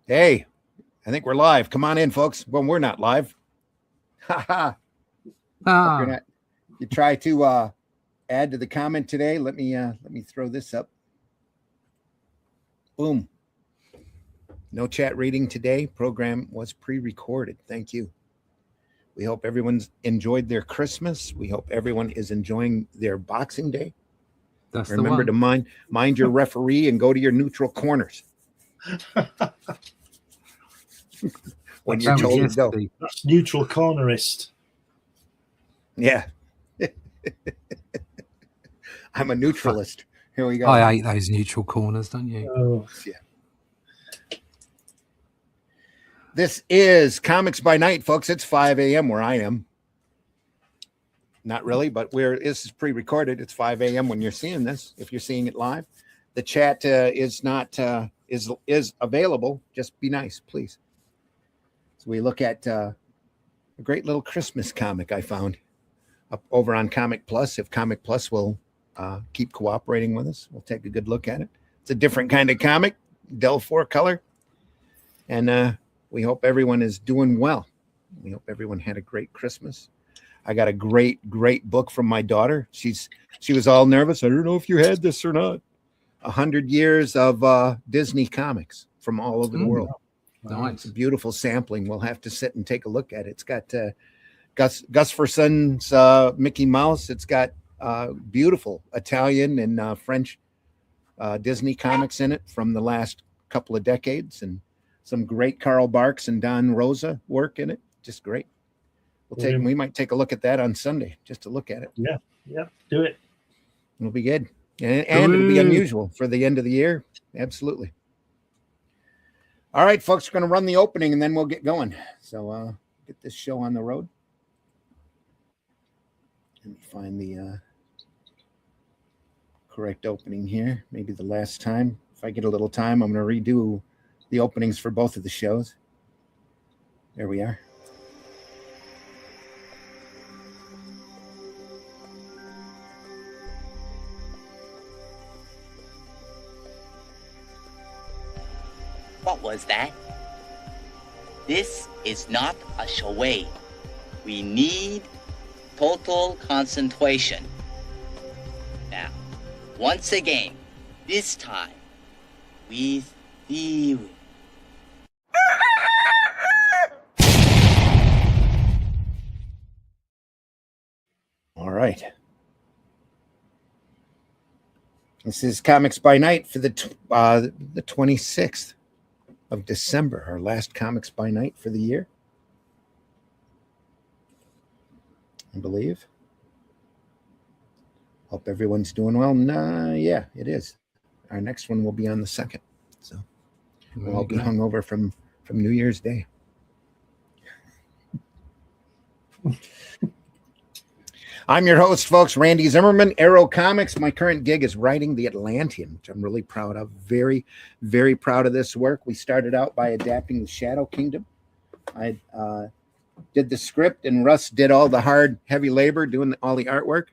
Hey, I think we're live. Come on in, folks. Well, we're not live. Ha ha. You're not. You try to add to the comment today. Let me throw this up. Boom. No chat reading today. Program was pre-recorded. Thank you. We hope everyone's enjoyed their Christmas. We hope everyone is enjoying their Boxing Day. That's Remember to mind your referee and go to your neutral corners. When you're told to go. That's neutral cornerist. Yeah. I'm a neutralist. Here we go. I hate those neutral corners, don't you? Oh. Yeah. This is Comics by Night, folks. It's 5 a.m. where I am. Not really, but this is pre-recorded. It's 5 a.m. when you're seeing this. If you're seeing it live, the chat is not is available. Just be nice, please. So we look at a great little Christmas comic I found up over on Comic Plus. If Comic Plus will keep cooperating with us, we'll take a good look at it. It's a different kind of comic, Del 4 color, and we hope everyone is doing well. We hope everyone had a great Christmas. I got a great book from my daughter. She was all nervous. I don't know if you had this or not. 100 years of Disney comics from all over the world. Nice. It's a beautiful sampling. We'll have to sit and take a look at it. It's got Gus Forson's Mickey Mouse. It's got beautiful Italian and French Disney comics in it from the last couple of decades, and some great Carl Barks and Don Rosa work in it. Just great. We might take a look at that on Sunday, just to look at it. Yeah, do it. It'll be good. And it'll be unusual for the end of the year. Absolutely. All right, folks, we're going to run the opening and then we'll get going. So get this show on the road. Let me find the correct opening here. Maybe the last time. If I get a little time, I'm going to redo the openings for both of the shows. There we are. What was that? This is not a charade. We need total concentration. Now, once again, this time, with theory. All right. This is Comics by Night for the 26th of December, our last Comics by Night for the year, I believe. Hope everyone's doing well. Yeah, it is. Our next one will be on the 2nd, so we'll all be hungover from New Year's Day. I'm your host, folks, Randy Zimmerman, Arrow Comics. My current gig is writing The Atlantean, which I'm really proud of. Very, very proud of this work. We started out by adapting The Shadow Kingdom. I did the script, and Russ did all the hard, heavy labor doing all the artwork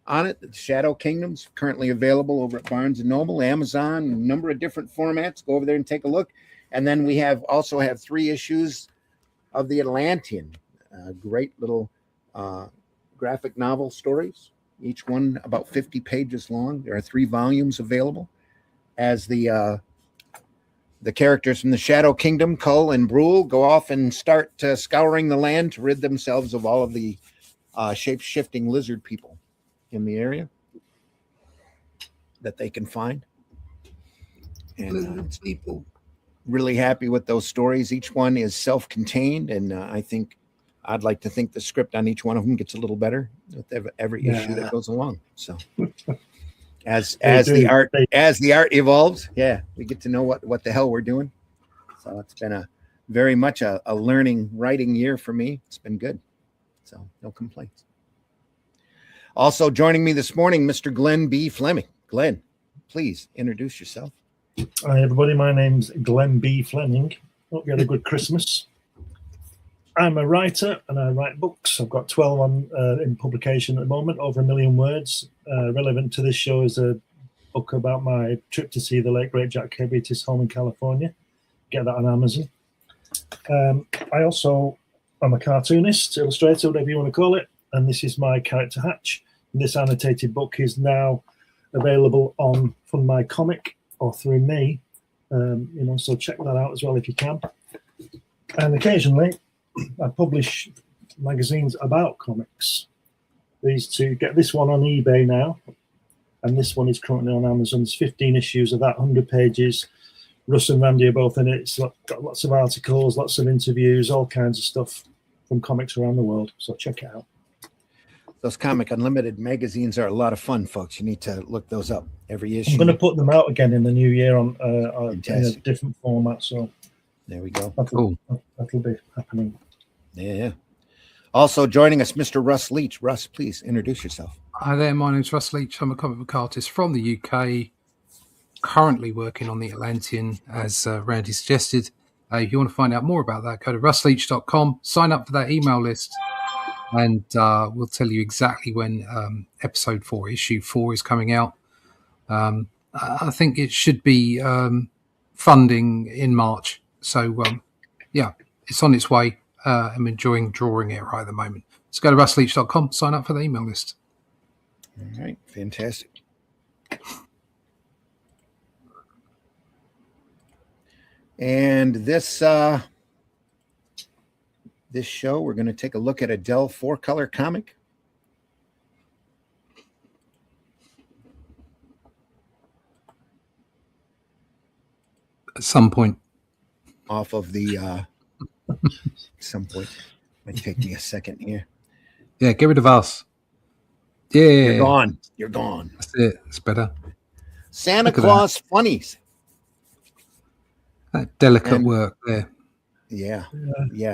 on it. The Shadow Kingdom's currently available over at Barnes & Noble, Amazon, a number of different formats. Go over there and take a look. And then we also have 3 issues of The Atlantean. Great little graphic novel stories, each one about 50 pages long. There are 3 volumes available as the characters from the Shadow Kingdom, Kull and Brule, go off and start scouring the land to rid themselves of all of the shape-shifting lizard people in the area that they can find. And people really happy with those stories. Each one is self-contained, and I'd like to think the script on each one of them gets a little better with every issue that goes along. So as the art evolves, we get to know what the hell we're doing. So it's been very much a learning writing year for me. It's been good. So no complaints. Also joining me this morning, Mr. Glenn B. Fleming. Glenn, please introduce yourself. Hi, everybody. My name's Glenn B. Fleming. Hope you had a good Christmas. I'm a writer and I write books. I've got 12 on in publication at the moment, over 1 million words. Relevant to this show is a book about my trip to see the late great Jack Kirby at his home in California. get that on Amazon. I also am a cartoonist, illustrator, whatever you want to call it, and this is my character Hatch. And this annotated book is now available from my comic or through me. So check that out as well if you can. And occasionally, I publish magazines about comics. These two, get this one on eBay now, and this one is currently on Amazon. There's 15 issues of that, 100 pages. Russ and Randy are both in it. It's got lots of articles, lots of interviews, all kinds of stuff from comics around the world. So check it out. Those Comic Unlimited magazines are a lot of fun, folks. You need to look those up. Every issue. I'm going to put them out again in the new year in a different format. So there we go. That'll be happening. Yeah. Also joining us, Mr. Russ Leach. Russ, please introduce yourself. Hi there, my name's Russ Leach. I'm a comic book artist from the UK, currently working on the Atlantean, as Randy suggested. If you want to find out more about that, go to russleach.com, sign up for that email list, and we'll tell you exactly when episode 4, issue 4 is coming out. I think it should be funding in March. So, it's on its way. I'm enjoying drawing it right at the moment. So go to russleach.com, sign up for the email list. All right, fantastic. And this show, we're going to take a look at a Dell 4-color comic. At some point. Off of the some point. Might take me a second here. Yeah, get rid of us. Yeah. You're gone. That's it. It's better. Santa Claus Funnies. That delicate work there. Yeah.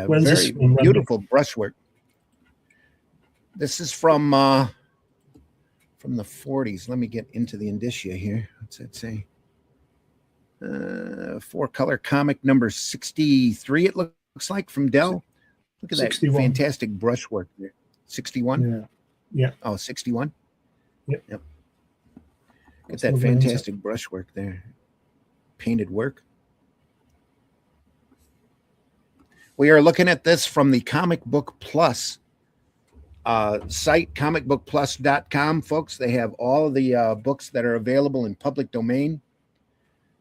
When's Very this beautiful brushwork. This is from the 40s. Let me get into the indicia here. What's that say? 4-color comic number 63, it looks like, from Dell. Look at 61. That fantastic brushwork there. 61? Yeah. Oh, 61? Yep. Look at that fantastic brushwork there. Painted work. We are looking at this from the Comic Book Plus site, comicbookplus.com, folks. They have all of the books that are available in public domain.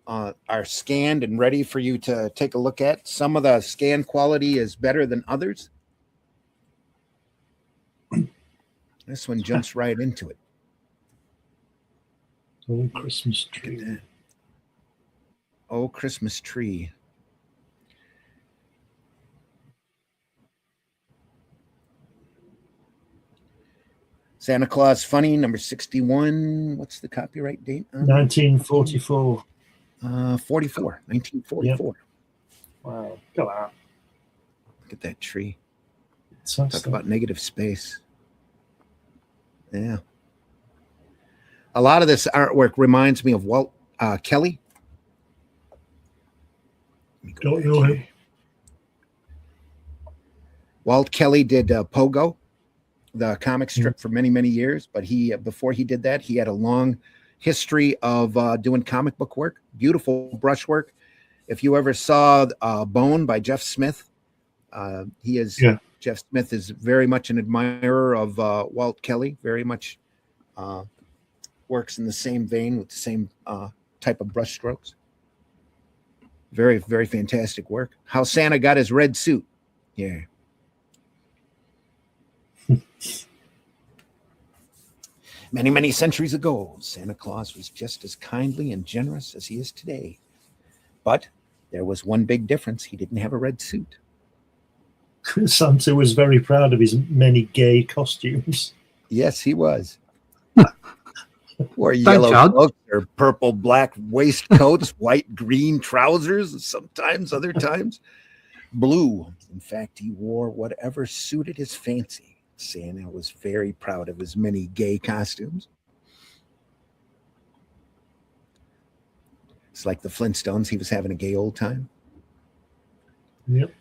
Are scanned and ready for you to take a look at. Some of the scan quality is better than others. This one jumps right into it. Oh, Christmas tree. Oh, Christmas tree. Santa Claus Funny, number 61. What's the copyright date? 1944. 1944. Yep. Wow, look at that. Look at that tree. Talk about negative space. Yeah. A lot of this artwork reminds me of Walt Kelly. Don't know him. Walt Kelly did Pogo, the comic strip, for many, many years. But before he did that, he had a long history of doing comic book work. Beautiful brushwork. If you ever saw Bone by Jeff Smith, Jeff Smith is very much an admirer of Walt Kelly, very much works in the same vein with the same type of brush strokes. Very, very fantastic work. How Santa got his red suit. Yeah. Many, many centuries ago, Santa Claus was just as kindly and generous as he is today. But there was one big difference. He didn't have a red suit. Santa was very proud of his many gay costumes. Yes, he was. Wore yellow cloaks or purple, black waistcoats, white, green trousers, sometimes, other times, blue. In fact, he wore whatever suited his fancy. Santa was very proud of his many gay costumes. It's like the Flintstones. He was having a gay old time. Yep.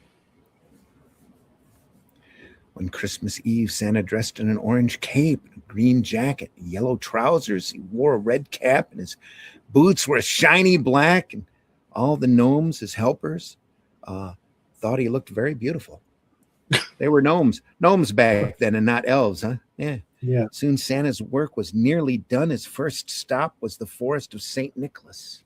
On Christmas Eve, Santa dressed in an orange cape, a green jacket, yellow trousers. He wore a red cap, and his boots were shiny black. And all the gnomes, his helpers, thought he looked very beautiful. They were gnomes back then and not elves, huh? Yeah. Yeah. Soon Santa's work was nearly done. His first stop was the forest of St. Nicholas.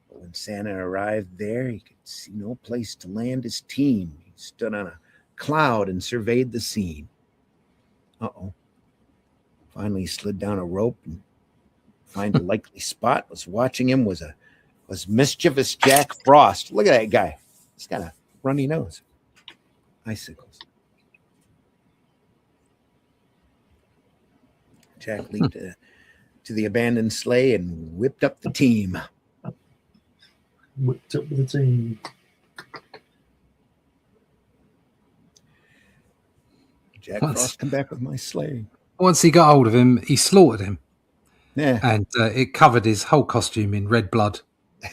But when Santa arrived there, he could see no place to land his team. He stood on a cloud and surveyed the scene. Uh-oh. Finally, he slid down a rope and find a likely spot. Was watching him was mischievous Jack Frost. Look at that guy. He's got a runny nose. Icicles. Jack leaped to the abandoned sleigh and whipped up the team. Whipped up with the team. Jack Frost, come back with my sleigh. Once he got hold of him, he slaughtered him. Yeah. And it covered his whole costume in red blood.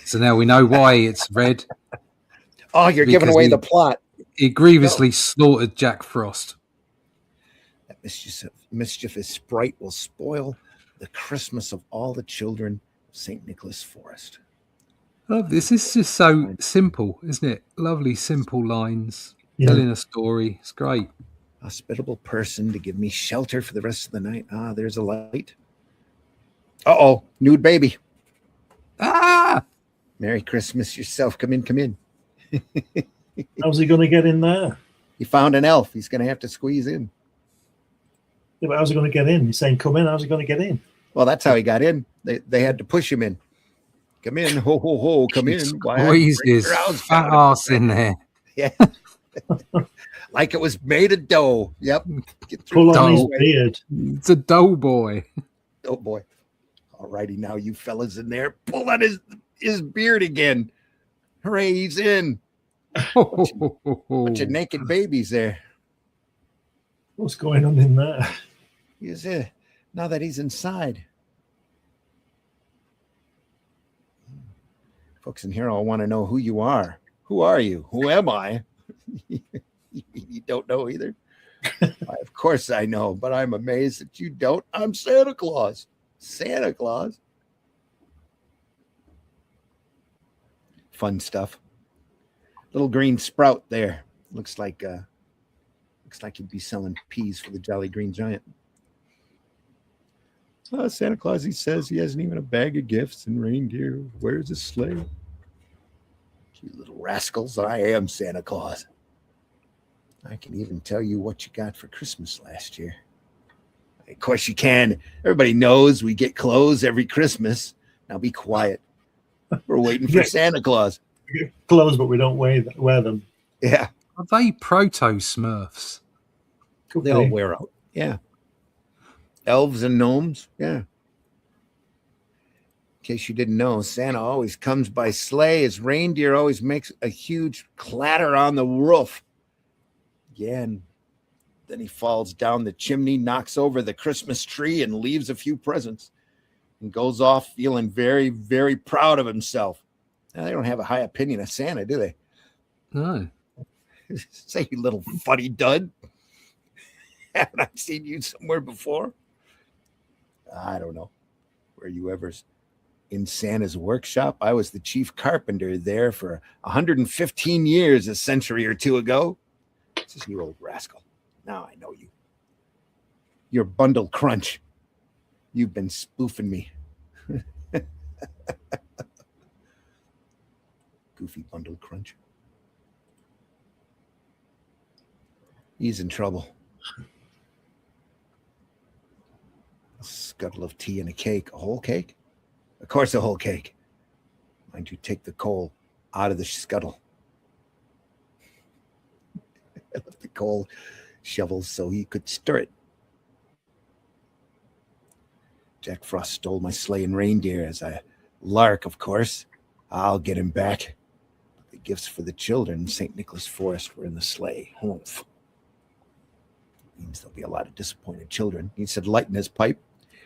So now we know why it's red. Oh, you're giving away the plot. He grievously slaughtered Jack Frost. That mischievous sprite will spoil the Christmas of all the children of St. Nicholas Forest. Oh, this is just so simple, isn't it? Lovely, simple lines, telling a story. It's great. Hospitable person to give me shelter for the rest of the night. Ah, there's a light. Uh-oh, nude baby. Ah! Merry Christmas yourself. Come in. How's he going to get in there? He found an elf. He's going to have to squeeze in. Yeah, but how's he going to get in? He's saying, come in. How's he going to get in? Well, that's how he got in. They had to push him in. Come in, ho, ho, ho, come in. Squeeze his fat ass in there. Yeah. Like it was made of dough. Yep. Pull on his beard. It's a dough boy. Oh, boy. All righty, now you fellas in there. Pull on his beard again. Hooray, he's in. Bunch of naked babies there. What's going on in there? He's now that he's inside. Folks in here all want to know who you are. Who are you? Who am I? You don't know either? Of course I know, but I'm amazed that you don't. I'm Santa Claus. Santa Claus. Fun stuff. Little green sprout there. Looks like you'd be selling peas for the Jolly Green Giant. Santa Claus, he says he hasn't even a bag of gifts and reindeer. Where's his sleigh? You little rascals, I am Santa Claus. I can even tell you what you got for Christmas last year. Of course you can. Everybody knows we get clothes every Christmas. Now be quiet. We're waiting for Santa Claus. We get clothes, but we don't wear them. Yeah. Are they proto-Smurfs? Could They all be. wear out. Yeah. Elves and gnomes. Yeah. In case you didn't know, Santa always comes by sleigh. His reindeer always makes a huge clatter on the roof. Yeah, and then he falls down the chimney, knocks over the Christmas tree, and leaves a few presents and goes off feeling very, very proud of himself. Now, they don't have a high opinion of Santa, do they? No. Say, you little funny dud. Haven't I seen you somewhere before? I don't know. Were you ever in Santa's workshop? I was the chief carpenter there for 115 years, a century or two ago. This is you old rascal. Now I know you. You're Bundle Crunch. You've been spoofing me. Goofy Bundle Crunch. He's in trouble. A scuttle of tea and a cake. A whole cake? Of course, a whole cake. Mind you, take the coal out of the scuttle. I left the coal shovel so he could stir it. Jack Frost stole my sleigh and reindeer as a lark, of course. I'll get him back. The gifts for the children in St. Nicholas Forest were in the sleigh. Humph. Means there'll be a lot of disappointed children. He said lighting his pipe.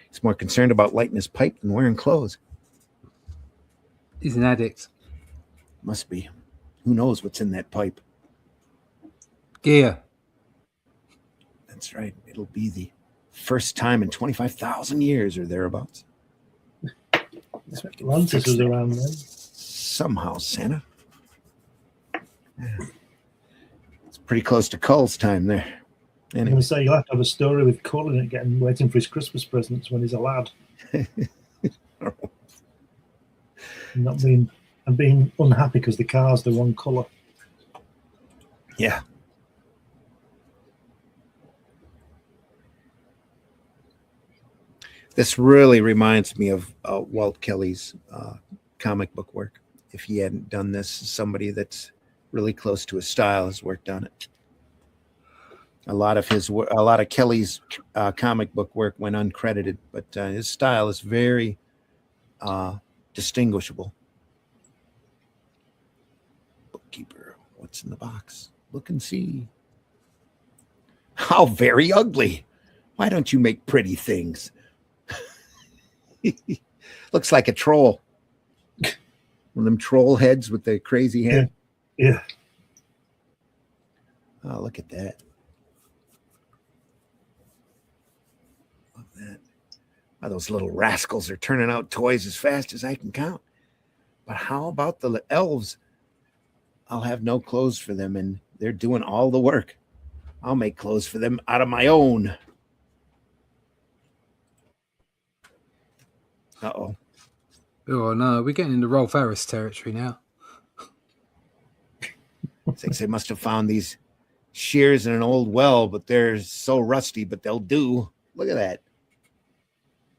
He's more concerned about lighting his pipe than wearing clothes. He's an addict. Must be. Who knows what's in that pipe? Gear. That's right. It'll be the first time in 25,000 years or thereabouts. Atlantis was around then. somehow, Santa. Yeah. It's pretty close to Cull's time there. I'm Anyway. going to say you'll have to have a story with Cull in it, waiting for his Christmas presents when he's a lad. And being unhappy because the car's the wrong colour. Yeah. This really reminds me of Walt Kelly's comic book work. If he hadn't done this, somebody that's really close to his style has worked on it. A lot of Kelly's comic book work went uncredited, but his style is very distinguishable. Bookkeeper, what's in the box? Look and see. How very ugly. Why don't you make pretty things? Looks like a troll. One of them troll heads with the crazy head. Yeah. Oh, look at that. Love that. Oh, those little rascals are turning out toys as fast as I can count. But how about the elves? I'll have no clothes for them, and they're doing all the work. I'll make clothes for them out of my own. Uh-oh. Oh, no, we're getting into Rolf Harris territory now. Thinks they must have found these shears in an old well, but they're so rusty, but they'll do. Look at that.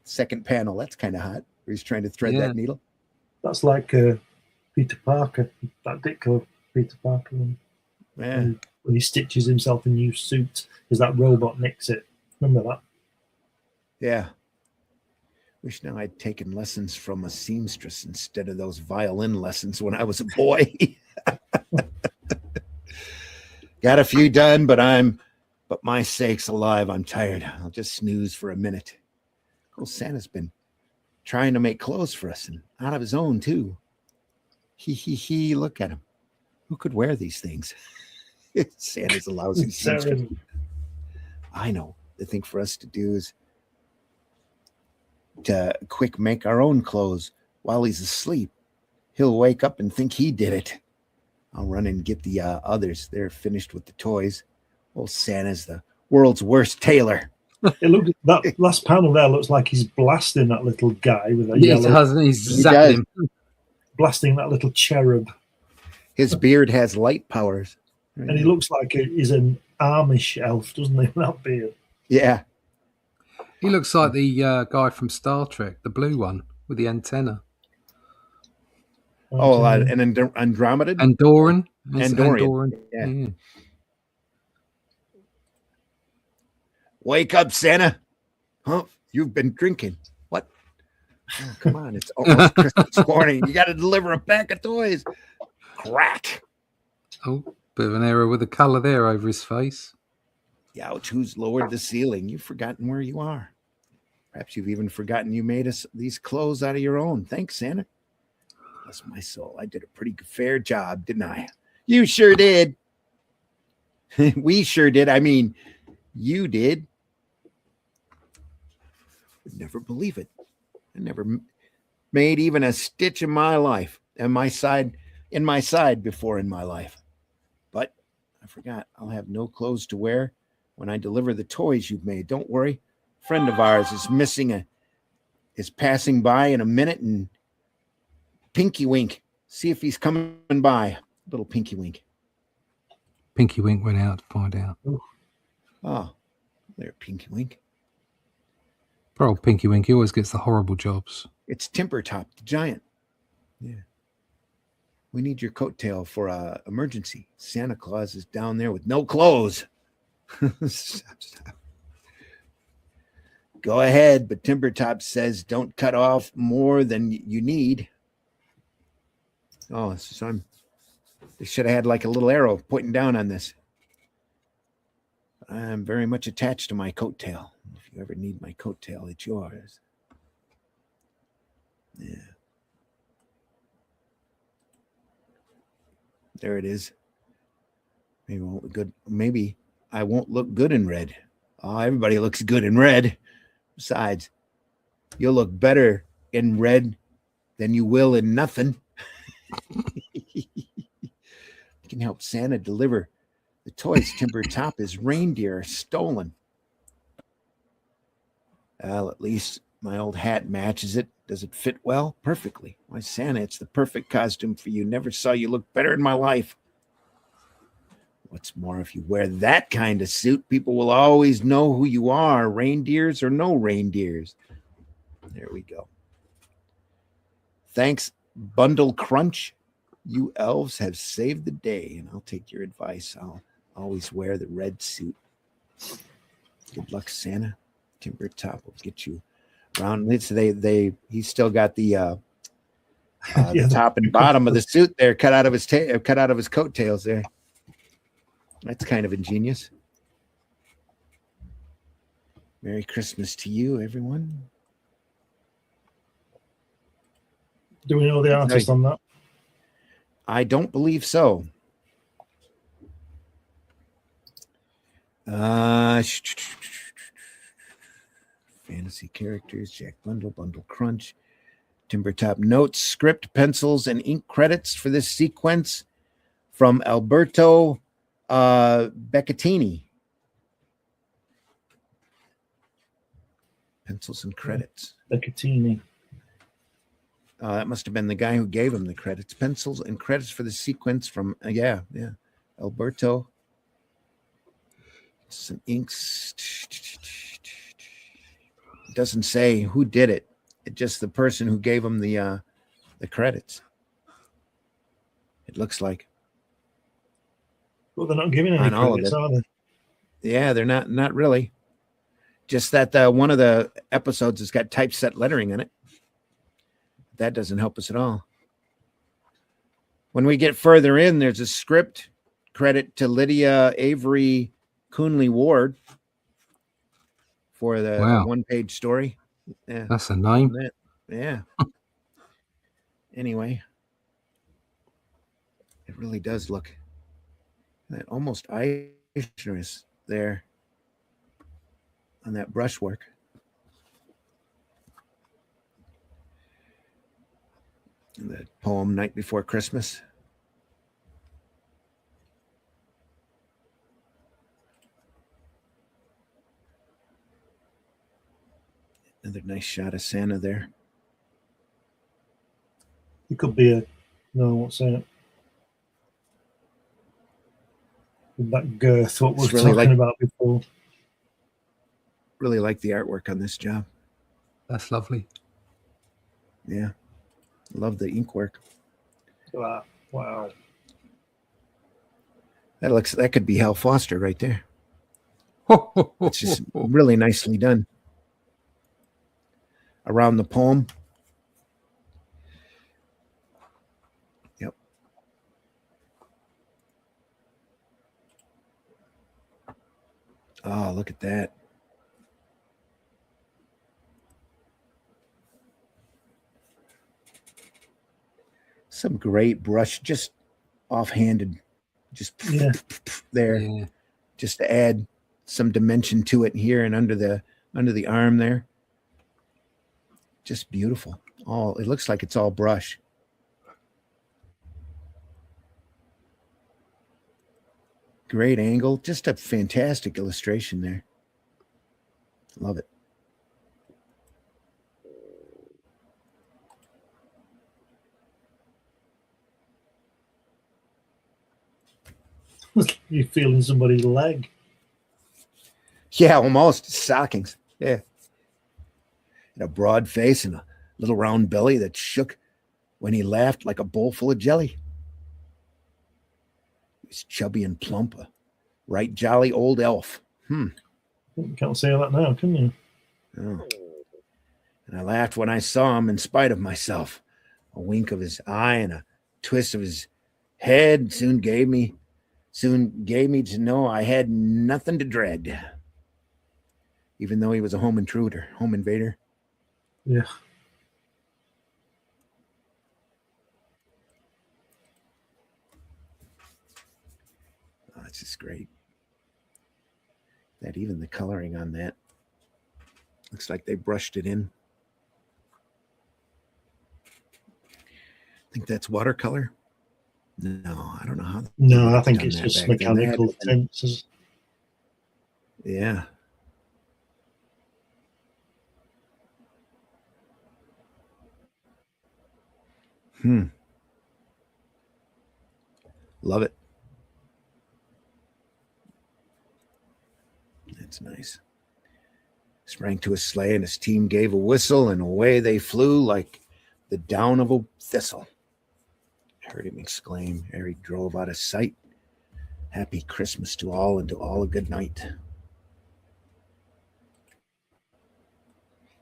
Second panel. That's kind of hot. Where he's trying to thread that needle. That's like Peter Parker, that Ditko Peter Parker one. Yeah. When he stitches himself a new suit, because that robot nicks it. Remember that? Yeah. Wish now I'd taken lessons from a seamstress instead of those violin lessons when I was a boy. Got a few done, but my sakes alive, I'm tired. I'll just snooze for a minute. Oh, Santa's been trying to make clothes for us, and out of his own too. He, look at him. Who could wear these things? Santa's a lousy seamstress. I know. The thing for us to do is to quick make our own clothes while he's asleep. He'll wake up and think he did it. I'll run and get the others. They're finished with the toys. Old Santa's the world's worst tailor. That last panel there looks like he's blasting that little guy with a yellow. He does, he's zapping him. Blasting that little cherub. His beard has light powers. And he looks like he's an Amish elf, doesn't he, with that beard? Yeah. He looks like the guy from Star Trek, the blue one with the antenna. Oh, an Andromeda? Andorian. Yeah. Wake up, Santa. Huh? You've been drinking. What? Oh, come on. It's almost Christmas morning. You got to deliver a pack of toys. Crack. Oh, bit of an error with the colour there over his face. Ouch, who's lowered the ceiling? You've forgotten where you are. Perhaps you've even forgotten you made us these clothes out of your own. Thanks, Santa. Bless my soul. I did a pretty fair job, didn't I? You sure did. We sure did. I mean, you did. Would never believe it. I never made even a stitch in my life and my side before in my life. But I forgot. I'll have no clothes to wear when I deliver the toys you've made. Don't worry. A friend of ours is passing by in a minute, and Pinky Wink. See if he's coming by. Little Pinky Wink. Pinky Wink went out to find out. Oh, there, Pinky Wink. Poor old Pinky Wink. He always gets the horrible jobs. It's Timber Top, the giant. Yeah. We need your coattail for an emergency. Santa Claus is down there with no clothes. Stop. Go ahead, but Timber Top says don't cut off more than you need. Oh, so they should have had like a little arrow pointing down on this. I'm very much attached to my coattail. If you ever need my coattail, it's yours. Yeah. There it is. Maybe I won't look good in red. Oh, everybody looks good in red. Besides, you'll look better in red than you will in nothing. You can help Santa deliver the toys Timber Top his reindeer are stolen. Well, at least my old hat matches it. Does it fit well? Perfectly. Why, Santa, it's the perfect costume for you. Never saw you look better in my life. What's more, if you wear that kind of suit, people will always know who you are, reindeers or no reindeers. There we go. Thanks, Bundle Crunch. You elves have saved the day, and I'll take your advice. I'll always wear the red suit. Good luck, Santa. Timber Top will get you around. He's still got the top and bottom of the suit there cut out of his coattails there. That's kind of ingenious. Merry Christmas to you, everyone. Do we know the artist on that? I don't believe so. Fantasy characters, Jack Bundle, Bundle Crunch, Timber Top notes, script, pencils, and ink credits for this sequence from Alberto Beccattini. Pencils and credits. Beccattini. That must have been the guy who gave him the credits. Pencils and credits for the sequence from, Alberto. Some inks. It doesn't say who did it. It's just the person who gave him the credits. It looks like. Well, they're not giving any credits, are they? Yeah, they're not really. Just that one of the episodes has got typeset lettering in it. That doesn't help us at all. When we get further in, there's a script credit to Lydia Avery Coonley Ward for the one-page story. Yeah, that's a name. Yeah. Anyway, it really does look that almost Eisner's there on that brushwork. The poem Night Before Christmas. Another nice shot of Santa there. It could be no, I won't say it. With that girth, what we were really talking about before. Really like the artwork on this job. That's lovely. Yeah. Love the ink work. Wow. That could be Hal Foster right there. It's just really nicely done. Around the poem. Yep. Oh, look at that. Some great brush, just offhanded, just there, just to add some dimension to it here and under the arm there. Just beautiful. It looks like it's all brush. Great angle, just a fantastic illustration there. Love it. You feeling somebody's leg? Yeah, almost. Stockings. Yeah. And a broad face and a little round belly that shook when he laughed like a bowl full of jelly. He was chubby and plump, a right jolly old elf. You can't say that now, can you? Oh. And I laughed when I saw him in spite of myself. A wink of his eye and a twist of his head soon gave me to know I had nothing to dread. Even though he was a home invader. Yeah. Oh, it's just great. That even the coloring on that looks like they brushed it in. think that's watercolor. No, I don't know how. No, I they've think done it's that just back then. They had mechanical to been- tints. Yeah. Love it. That's nice. Sprang to his sleigh, and his team gave a whistle, and away they flew like the down of a thistle. I heard him exclaim ere he drove out of sight. Happy Christmas to all, and to all a good night.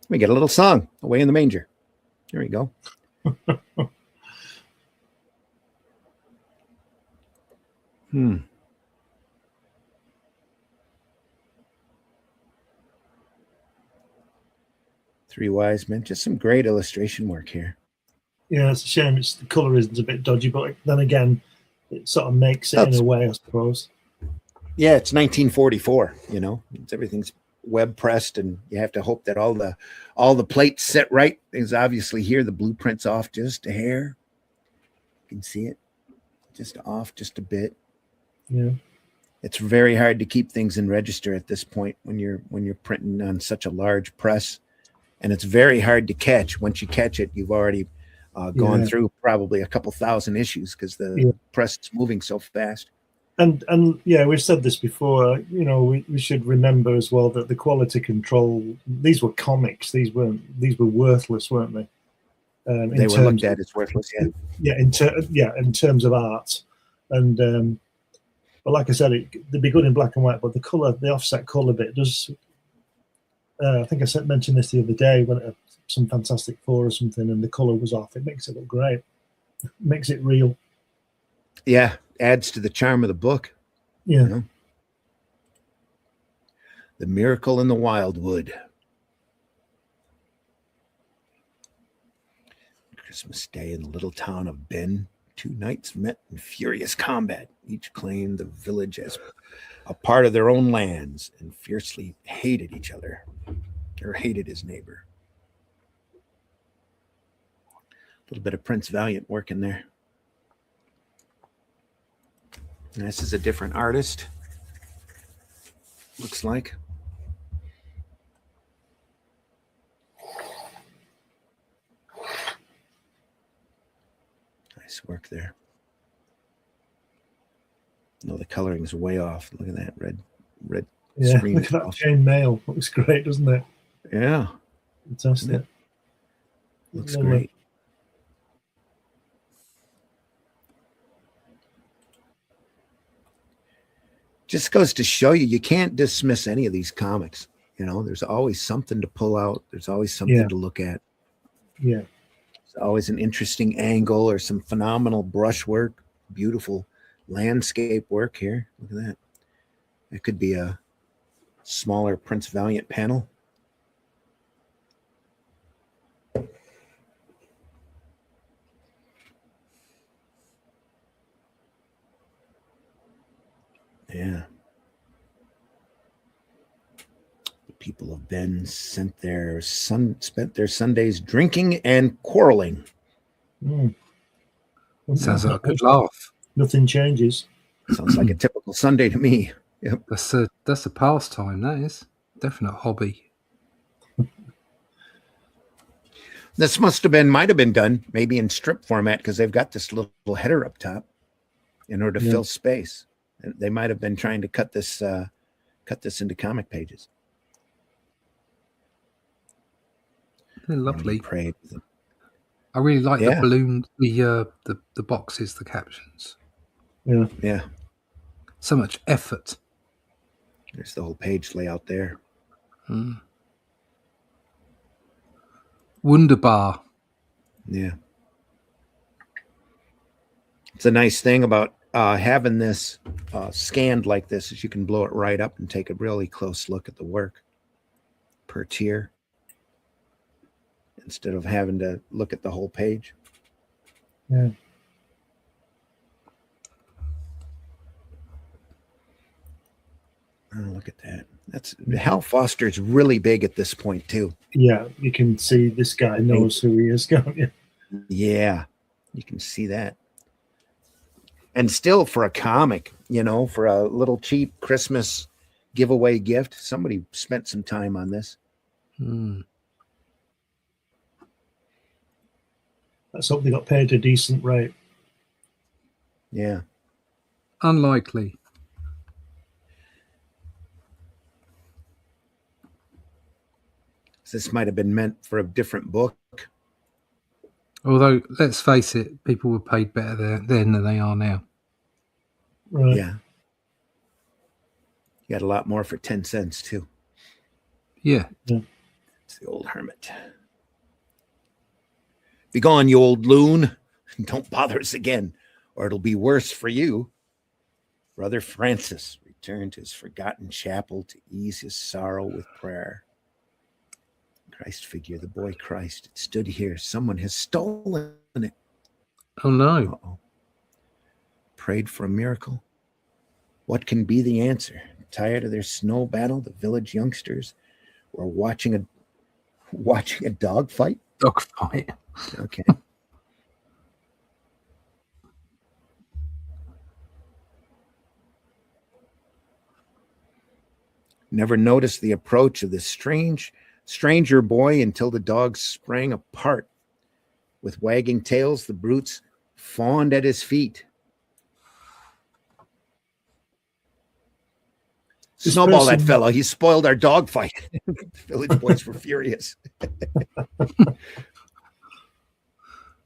We get a little song, Away in the Manger. There we go. Three Wise Men. Just some great illustration work here. Yeah, it's a shame. It's the color isn't a bit dodgy, but then again, it sort of makes it in a way, I suppose. Yeah, it's 1944. You know, everything's web pressed, and you have to hope that all the plates set right. Because obviously here the blueprint's off just a hair. You can see it, just off just a bit. Yeah, it's very hard to keep things in register at this point when you're printing on such a large press, and it's very hard to catch. Once you catch it, you've already gone through probably a couple thousand issues because the press is moving so fast. And yeah, we've said this before. You know, we should remember as well that the quality control. These were comics. These were worthless, weren't they? They were looked at as worthless. Yeah. In terms of art, and but like I said, they'd be good in black and white. But the color, the offset color bit does. I think I mentioned this the other day when at some Fantastic Four or something, and the color was off. It makes it look great. It makes it real. Yeah, adds to the charm of the book. Yeah. You know? The Miracle in the Wildwood. Christmas Day in the little town of Ben, two knights met in furious combat. Each claimed the village as a part of their own lands and fiercely hated each other, or hated his neighbor. A little bit of Prince Valiant work in there. And this is a different artist, looks like. Nice work there. No, the coloring is way off. Look at that red screen. Look at that chain mail. Looks great, doesn't it? Yeah. Fantastic. Looks great. Just goes to show you can't dismiss any of these comics. You know, there's always something to pull out. There's always something to look at. Yeah. There's always an interesting angle or some phenomenal brushwork. Beautiful landscape work here. Look at that. It could be a smaller Prince Valiant panel. Yeah. The people of Ben spent their Sundays drinking and quarreling. Sounds like a good laugh. Nothing changes. Sounds like a typical Sunday to me. Yep. That's a pastime. That is definite hobby. This might have been done maybe in strip format because they've got this little header up top in order to fill space. They might have been trying to cut this into comic pages. They're lovely. I really like the balloon, the boxes, the captions. Yeah. Yeah. So much effort. There's the whole page layout there. Wunderbar. Yeah. It's a nice thing about having this scanned like this is you can blow it right up and take a really close look at the work per tier instead of having to look at the whole page. Yeah. Oh, look at that. That's Hal Foster's really big at this point too. Yeah, you can see this guy knows who he is, can't you? Yeah. You can see that. And still, for a comic, for a little cheap Christmas giveaway gift, somebody spent some time on this. Let's hope they got paid a decent rate. Yeah. Unlikely. This might have been meant for a different book. Although, let's face it, people were paid better then than they are now. Right. Yeah. You got a lot more for 10 cents, too. Yeah. It's the old hermit. Be gone, you old loon. Don't bother us again, or it'll be worse for you. Brother Francis returned to his forgotten chapel to ease his sorrow with prayer. Christ figure, the boy Christ, it stood here. Someone has stolen it. Oh, no. Uh-oh. Prayed for a miracle. What can be the answer? Tired of their snow battle, the village youngsters were watching a dog fight. Dog fight. Okay. Never noticed the approach of this stranger boy until the dogs sprang apart. With wagging tails, the brutes fawned at his feet. Snowball that fellow. He spoiled our dog fight. The village boys were furious.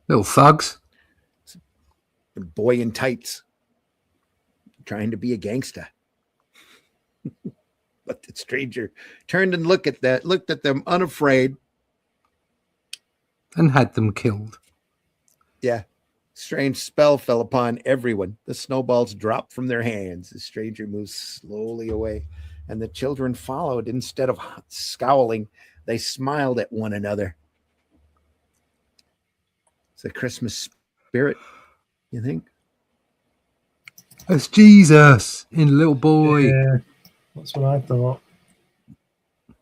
Little thugs. The boy in tights. Trying to be a gangster. But the stranger turned and looked at them unafraid. And had them killed. Yeah. Strange spell fell upon everyone. The snowballs dropped from their hands. The stranger moved slowly away, and the children followed. Instead of scowling, they smiled at one another. It's the Christmas spirit, you think? It's Jesus in Little Boy. Yeah, that's what I thought.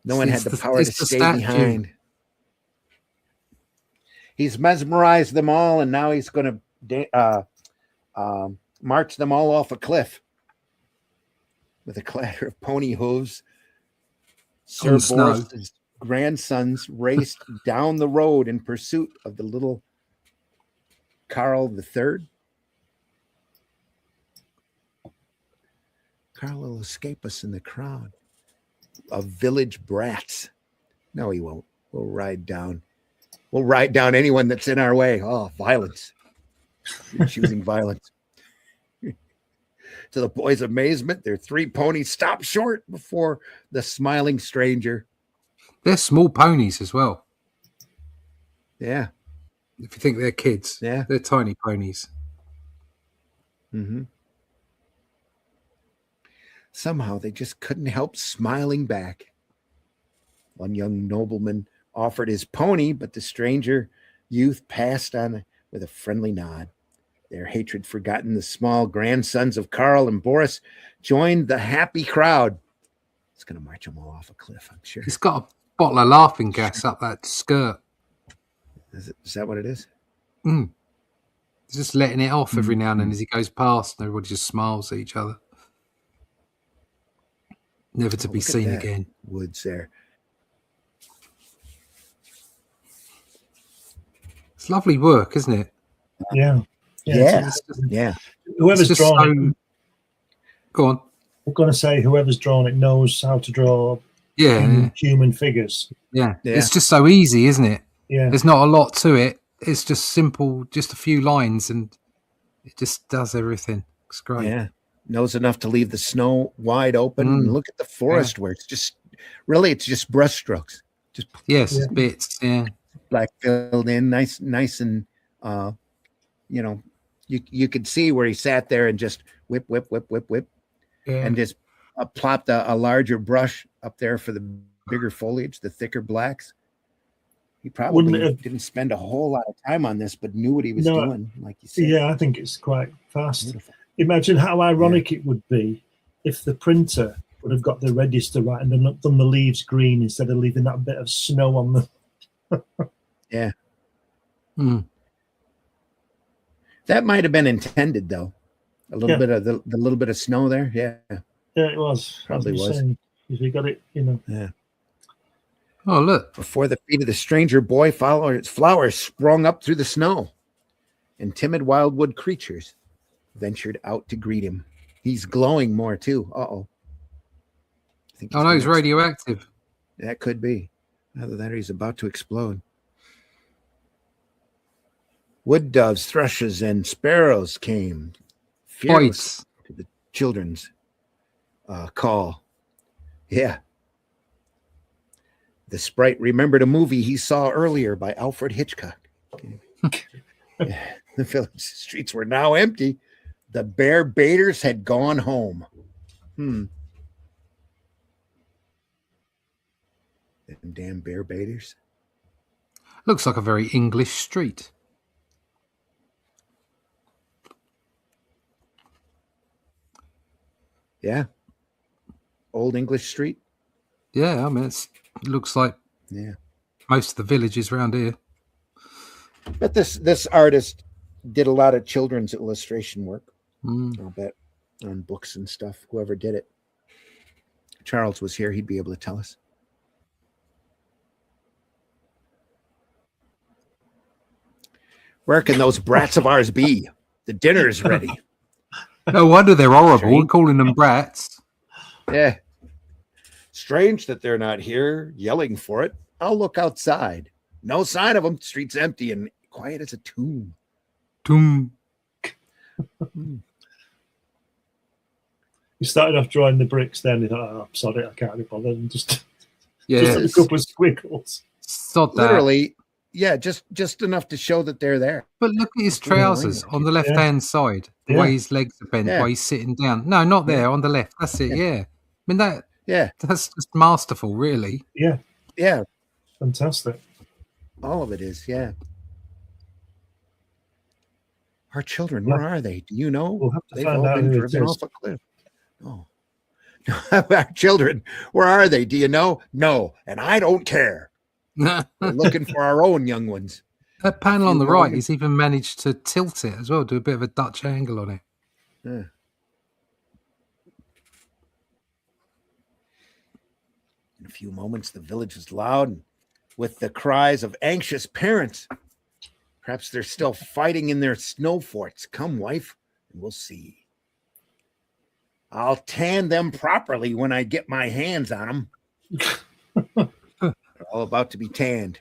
No one had the power to stay behind. He's mesmerized them all, and now he's going to march them all off a cliff with a clatter of pony hooves. Sir Boris's grandsons raced down the road in pursuit of the little Carl III. Carl will escape us in the crowd of village brats. No, he won't. We'll ride down anyone that's in our way. Oh, violence. You're choosing violence. To the boys' amazement, their three ponies stopped short before the smiling stranger. They're small ponies as well. Yeah. If you think they're kids. Yeah. They're tiny ponies. Mm-hmm. Somehow they just couldn't help smiling back. One young nobleman offered his pony, but the stranger youth passed on with a friendly nod. Their hatred forgotten, the small grandsons of Carl and Boris joined the happy crowd. It's going to march them all off a cliff, I'm sure. He's got a bottle of laughing gas up that skirt. Is that what it is? He's just letting it off every now and then as he goes past, and everybody just smiles at each other. Never to be seen again. Woods there. It's lovely work, isn't it? Yeah. Yeah. Whoever's drawn it, go on. I'm going to say whoever's drawn it knows how to draw human figures. Yeah. It's just so easy, isn't it? Yeah. There's not a lot to it. It's just simple, just a few lines, and it just does everything. It's great. Yeah. Knows enough to leave the snow wide open. And look at the forest where it's just brush strokes. Just bits. Yeah. Black filled in, nice and you could see where he sat there and just whip, and just plopped a larger brush up there for the bigger foliage, the thicker blacks. He probably didn't spend a whole lot of time on this, but knew what he was doing, like you said. Yeah, I think it's quite fast. Beautiful. Imagine how ironic it would be if the printer would have got the register right and then done the leaves green instead of leaving that bit of snow on them. Yeah. That might have been intended, though. A little Yeah. bit of the little bit of snow there. Yeah. Yeah, it was. Probably As I was was. saying, if you got it, you know. Yeah. Oh, look. Before the feet of the stranger boy, flowers sprung up through the snow, and timid wildwood creatures ventured out to greet him. He's glowing more too. Uh-oh. I think Oh, no, he's gonna radioactive. That could be. Either that or he's about to explode. Wood doves, thrushes, and sparrows came fearless Bites. to the children's call. Yeah. The sprite remembered a movie he saw earlier by Alfred Hitchcock. Yeah. The village streets were now empty. The bear baiters had gone home. Them damn bear baiters. Looks like a very English street. Yeah. Old English Street. Yeah, I mean, it looks like Yeah. most of the villages around here. But this artist did a lot of children's illustration work, Mm. I'll bet, on books and stuff. Whoever did it. Charles was here. He'd be able to tell us. Where can those brats of ours be? The dinner's ready. No wonder they're horrible. Strange. We're calling them brats. Yeah. Strange that they're not here yelling for it. I'll look outside. No sign of them. Street's empty and quiet as a tomb. Toom. You started off drawing the bricks, then you thought, oh, I'm sorry, I can't be bothered. And just Yeah, a couple of squiggles. sod that. Literally, yeah, just enough to show that they're there. But look at his That's really trousers annoying. on the left-hand side. The Yeah. way his legs are bent, Yeah. while he's sitting down. No, not there, on the left. That's it, yeah. I mean, Yeah, that's just masterful, really. Yeah, yeah, fantastic. all of it is, yeah. Our children, where are they? Do you know? We'll have to They've find all out been who it driven is. off a cliff. Oh. Our children, where are they? Do you know? No, and I don't care. We're looking for our own young ones. That panel on You the know right, him. he's even managed to tilt it as well, do a bit of a Dutch angle on it. Yeah. In a few moments, the village was loud and with the cries of anxious parents. Perhaps they're still fighting in their snow forts. Come, wife, and we'll see. I'll tan them properly when I get my hands on them. They're all about to be tanned.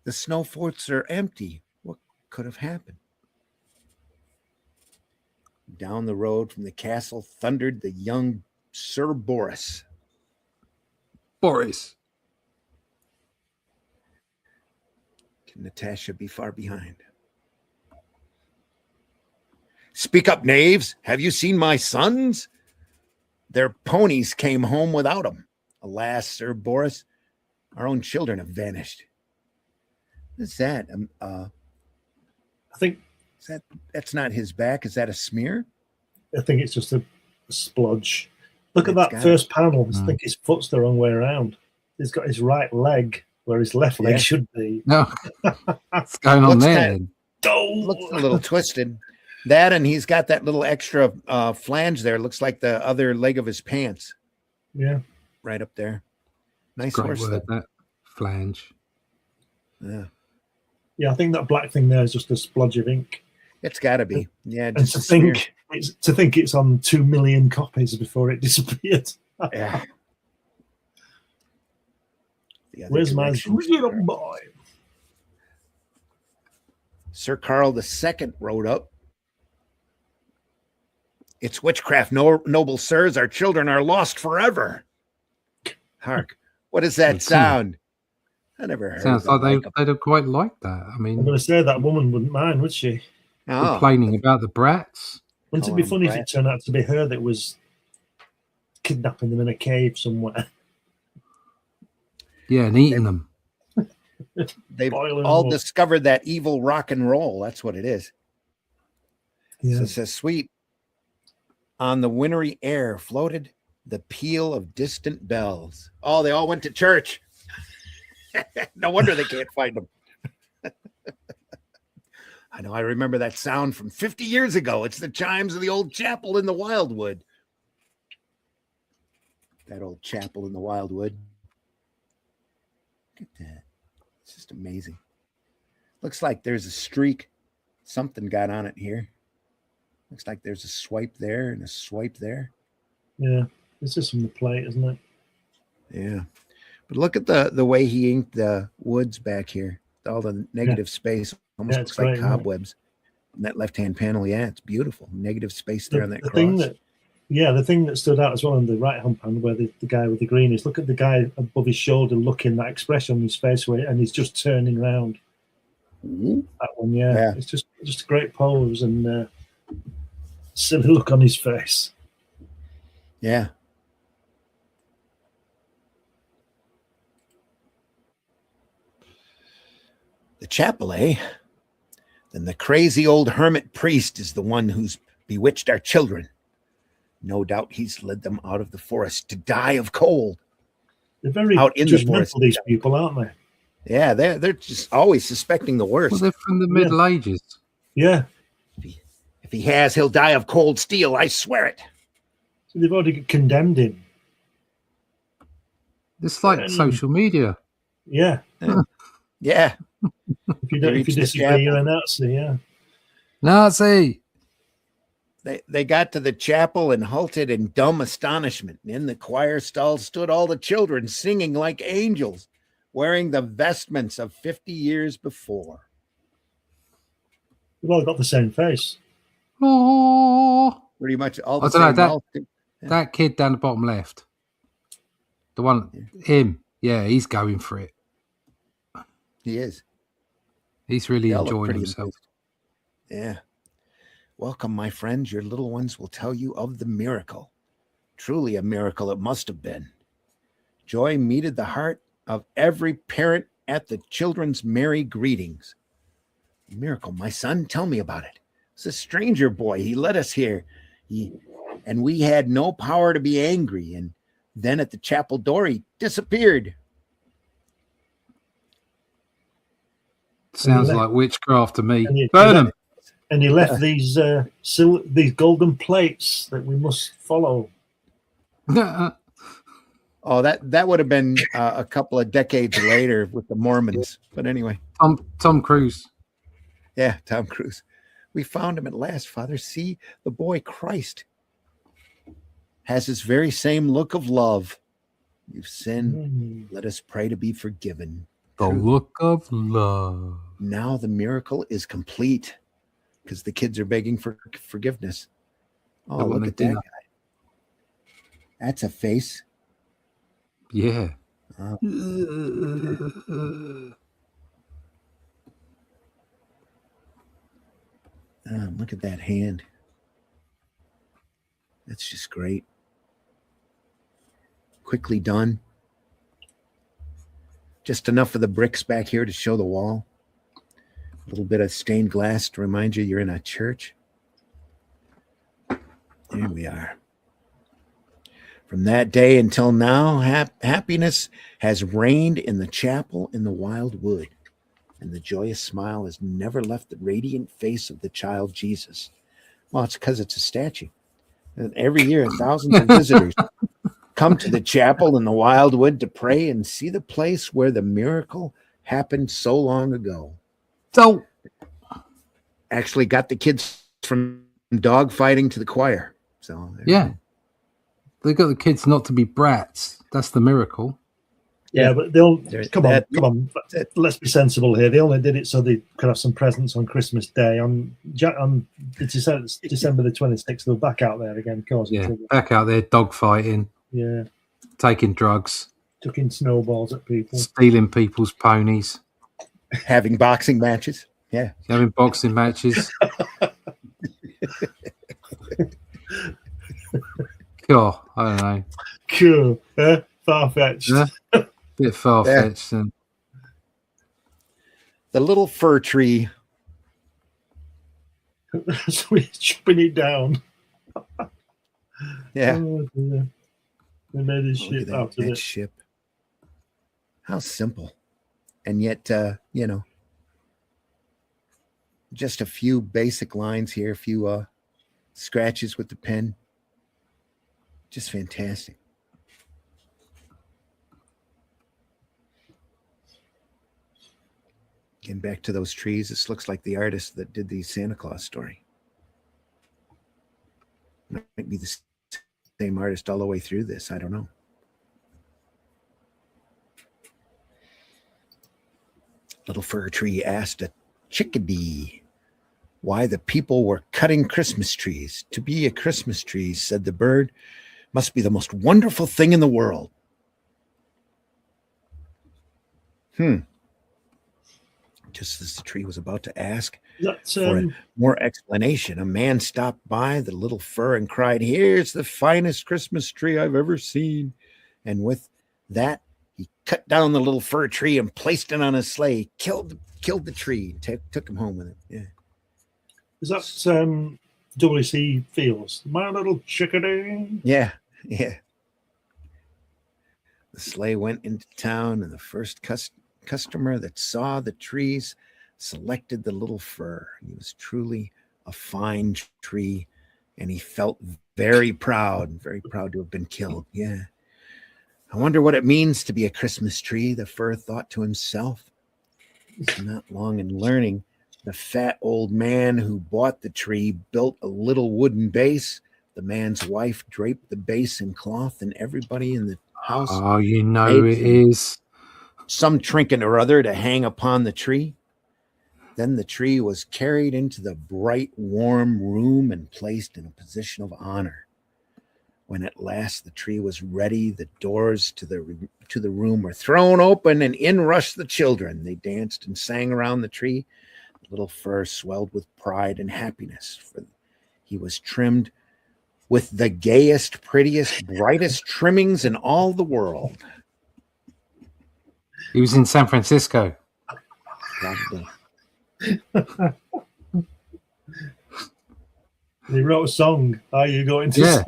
The snow forts are empty. What could have happened? Down the road from the castle thundered the young Sir Boris. Boris. Can Natasha be far behind? Speak up, knaves. Have you seen my sons? Their ponies came home without them. Alas, Sir Boris, our own children have vanished. What's that? I think That's not his back. Is that a smear? it's just a splodge. Look at It's that got first panel. I Mm. think his foot's the wrong way around. He's got his right leg where his left leg Yeah. should be. No. What's going on Looks there? kinda- Oh, Looks a little twisted. That and he's got that little extra flange there. Looks like the other leg of his pants yeah. right up there. Nice Great horse, word, though. that. Flange. Yeah, Yeah, I think that black thing there is just a splodge of ink. it's got to be. Yeah, And just to a smear. think it's on 2 million copies before it disappeared. Yeah. The other Where's my direction. little boy? Sir Carl II rode up. It's witchcraft, noble sirs. Our children are lost forever. Hark! What is that It's sound? I never heard. Sounds of like it. they'd have quite liked that. I I'm mean, going to say that woman wouldn't mind, would she? Oh, complaining about the brats. Wouldn't Call it be them funny if it brats. turned out to be her that was kidnapping them in a cave somewhere? Yeah, and eating them. they've Boiling all them up. discovered that evil rock and roll. That's what it is. So Yeah. it says, sweet. On the wintry air floated the peal of distant bells. Oh, they all went to church. No wonder they can't find them. I know I remember that sound from 50 years ago. It's the chimes of the old chapel in the Wildwood. That old chapel in the Wildwood. Look at that. It's just amazing. Looks like there's a streak. Something got on it here. Looks like there's a swipe there and a swipe there. Yeah, it's just from the plate, isn't it? Yeah. But look at the way he inked the woods back here. All the negative space. Almost looks like cobwebs. And that left-hand panel, yeah, it's beautiful. Negative space there on that cross. The thing that stood out as well on the right-hand panel where the guy with the green is, look at the guy above his shoulder looking, that expression on his face, and he's just turning around. Mm-hmm. That one, yeah. It's just a great pose and silly look on his face. Yeah. The chapel, eh? Then the crazy old hermit priest is the one who's bewitched our children. No doubt he's led them out of the forest to die of cold. They're very out in the forest. These people, aren't they? Yeah, they're just always suspecting the worst. Well, they're from the Middle Ages. Yeah. If he has, he'll die of cold steel. I swear it. So they've already condemned him. It's like social media. Yeah. Yeah. If you disagree, you're a Nazi, yeah. Nazi! They got to the chapel and halted in dumb astonishment. In the choir stall stood all the children singing like angels, wearing the vestments of 50 years before. They've all got the same face. Oh, pretty much all the same. That kid down the bottom left, the one, him, yeah, he's going for it. He is. He's really enjoying himself. Yeah. Welcome, my friends. Your little ones will tell you of the miracle. Truly a miracle it must have been. Joy meted the heart of every parent at the children's merry greetings. Miracle, my son, tell me about it. It's a stranger boy. He led us here. And we had no power to be angry. And then at the chapel door, he disappeared. Sounds like witchcraft to me. Burn him. And he left these golden plates that we must follow. Oh, that would have been a couple of decades later with the Mormons. But anyway. Tom Cruise. Yeah, Tom Cruise. We found him at last, Father. See, the boy Christ has his very same look of love. You've sinned. Let us pray to be forgiven. The look of love. Now the miracle is complete because the kids are begging for forgiveness. Oh, look at that guy. That's a face. Yeah. Look at that hand. That's just great. Quickly done. Just enough of the bricks back here to show the wall. A little bit of stained glass to remind you you're in a church. There we are. From that day until now, happiness has reigned in the chapel in the Wildwood, and the joyous smile has never left the radiant face of the child Jesus. Well, it's because it's a statue. And every year, thousands of visitors come to the chapel in the Wildwood to pray and see the place where the miracle happened so long ago. So, actually got the kids from dog fighting to the choir. So yeah, they got the kids not to be brats. That's the miracle. Yeah, but they'll come on. Let's be sensible here. They only did it so they could have some presents on Christmas Day. On December the 26th, they're back out there again. Of course, yeah, back out there, dog fighting. Yeah, taking drugs, chucking snowballs at people, stealing people's ponies, having boxing matches. Yeah, having boxing matches. Cool. I don't know. Cool. Far-fetched. Yeah. Bit far-fetched. Yeah. The little fir tree. So we're chopping it down. Yeah. Oh, dear. They made his ship out of it. Ship. How simple. And yet, Just a few basic lines here, a few scratches with the pen. Just fantastic. Getting back to those trees, this looks like the artist that did the Santa Claus story. Might be the same artist all the way through this. I don't know. Little fir tree asked a chickadee why the people were cutting Christmas trees. To be a Christmas tree, said the bird, must be the most wonderful thing in the world. Just as the tree was about to ask for more explanation, a man stopped by the little fir and cried, "Here's the finest Christmas tree I've ever seen." And with that, he cut down the little fir tree and placed it on his sleigh, killed the tree, took him home with it. Yeah. Is that W.C. Fields? My little chickadee? Yeah. The sleigh went into town, and the first customer that saw the trees selected the little fir. He was truly a fine tree, and he felt very proud to have been killed. Yeah. I wonder what it means to be a Christmas tree, the fir thought to himself. Not long in learning, the fat old man who bought the tree built a little wooden base. The man's wife draped the base in cloth, and everybody in the house. Oh, you know it is. Some trinket or other to hang upon the tree. Then the tree was carried into the bright, warm room and placed in a position of honor. When at last the tree was ready, the doors to the room were thrown open, and in rushed the children. They danced and sang around the tree. The little fir swelled with pride and happiness, for he was trimmed with the gayest, prettiest, brightest trimmings in all the world. He was in San Francisco. Probably. He wrote a song. Are you going to? Yeah.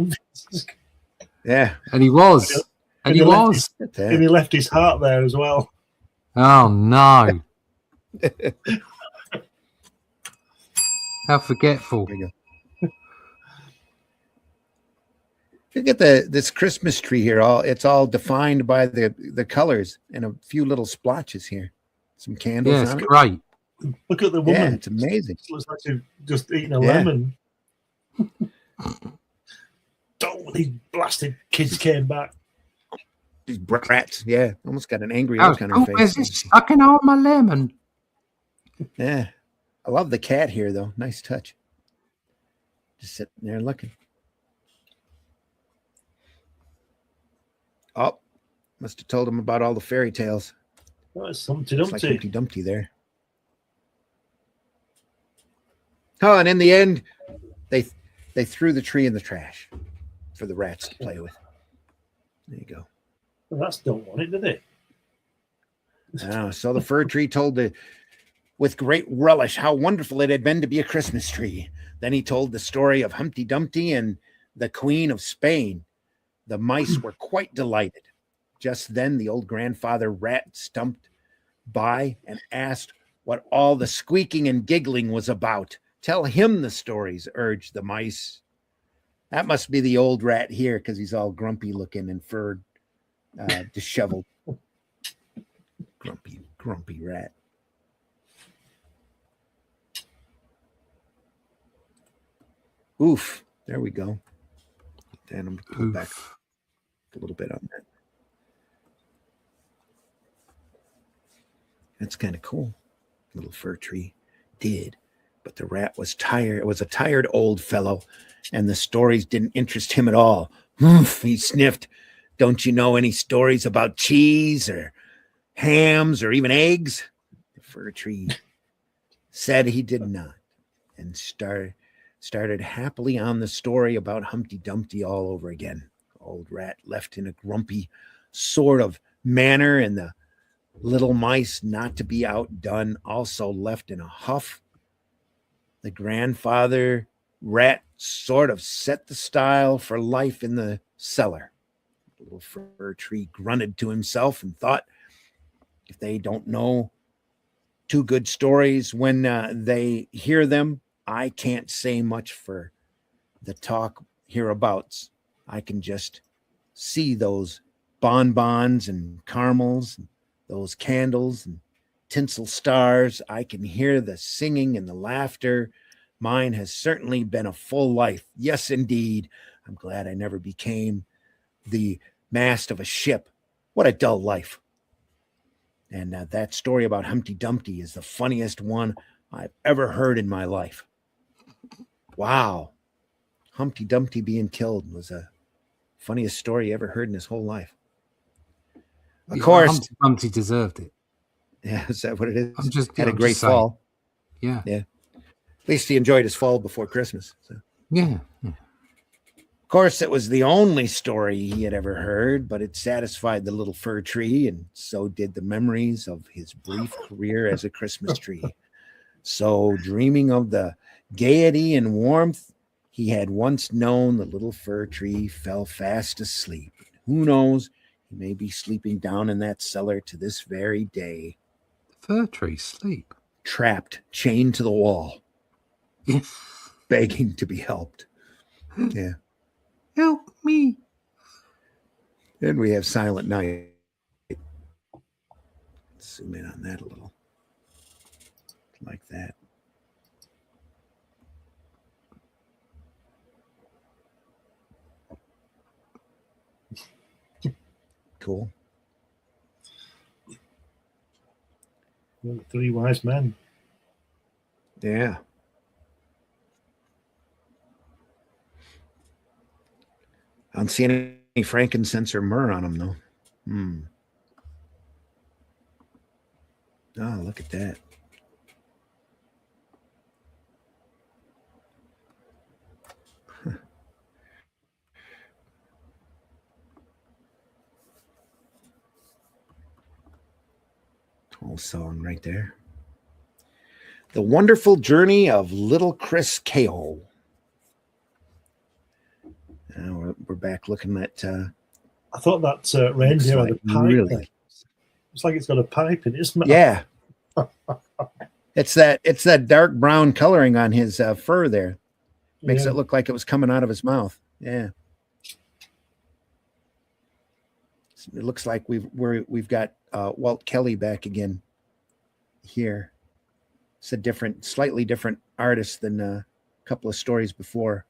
Yeah. And he was. And he was. And he left his heart there as well. Oh, no. How forgetful. There you go. Look at this Christmas tree here. It's all defined by the colors and a few little splotches here. Some candles. Yeah, it's on it. great. Look at the woman. Yeah, it's amazing. It looks like she's just eating a lemon. Oh, these blasted kids came back. These brats. Yeah, almost got an angry look on her face. It's sucking on my lemon. Yeah. I love the cat here, though. Nice touch. Just sitting there looking. Oh, must have told him about all the fairy tales. Oh, it's Humpty It's like Dumpty. Humpty Dumpty there. Oh, and in the end, they threw the tree in the trash for the rats to play with. There you go. Well, that's don't want it, did it? So the fir tree told with great relish how wonderful it had been to be a Christmas tree. Then he told the story of Humpty Dumpty and the Queen of Spain. The mice were quite delighted. Just then the old grandfather rat stumped by and asked what all the squeaking and giggling was about. Tell him the stories, urged the mice. That must be the old rat here, because he's all grumpy looking and furred, disheveled. Grumpy rat. Oof. There we go. Then I'm going to pull back a little bit on that. That's kind of cool. Little fir tree did. But the rat was tired. It was a tired old fellow, and the stories didn't interest him at all. He sniffed. Don't you know any stories about cheese or hams or even eggs? The fir tree said he did not, and started happily on the story about Humpty Dumpty all over again. Old rat left in a grumpy sort of manner, and the little mice, not to be outdone, also left in a huff. The grandfather rat sort of set the style for life in the cellar. The little fir tree grunted to himself and thought, if they don't know two good stories. When they hear them, I can't say much for the talk hereabouts. I can just see those bonbons and caramels, and those candles and tinsel stars. I can hear the singing and the laughter. Mine has certainly been a full life. Yes, indeed. I'm glad I never became the mast of a ship. What a dull life. And that story about Humpty Dumpty is the funniest one I've ever heard in my life. Wow. Humpty Dumpty being killed was the funniest story he ever heard in his whole life. Of course. Humpty Dumpty deserved it. Yeah, is that what it is? Had a great fall. Yeah. Yeah. At least he enjoyed his fall before Christmas. So. Yeah. Of course, it was the only story he had ever heard, but it satisfied the little fir tree, and so did the memories of his brief career as a Christmas tree. So, dreaming of the gaiety and warmth he had once known, the little fir tree fell fast asleep. Who knows? He may be sleeping down in that cellar to this very day. The fir tree sleep. Trapped, chained to the wall, begging to be helped. Yeah. Help me. Then we have Silent Night. Zoom in on that a little. Like that. Cool. The Three Wise Men. Yeah. I don't see any frankincense or myrrh on them, though. Oh, look at that. Whole song right there. The Wonderful Journey of Little Chris Cahill. Now we're back looking at. I thought that reindeer had a pipe. Really? It's like it's got a pipe in its mouth. Yeah. It's that dark brown coloring on his fur there. Makes it look like it was coming out of his mouth. Yeah. It looks like we've got Walt Kelly back again here. It's a slightly different artist than a couple of stories before.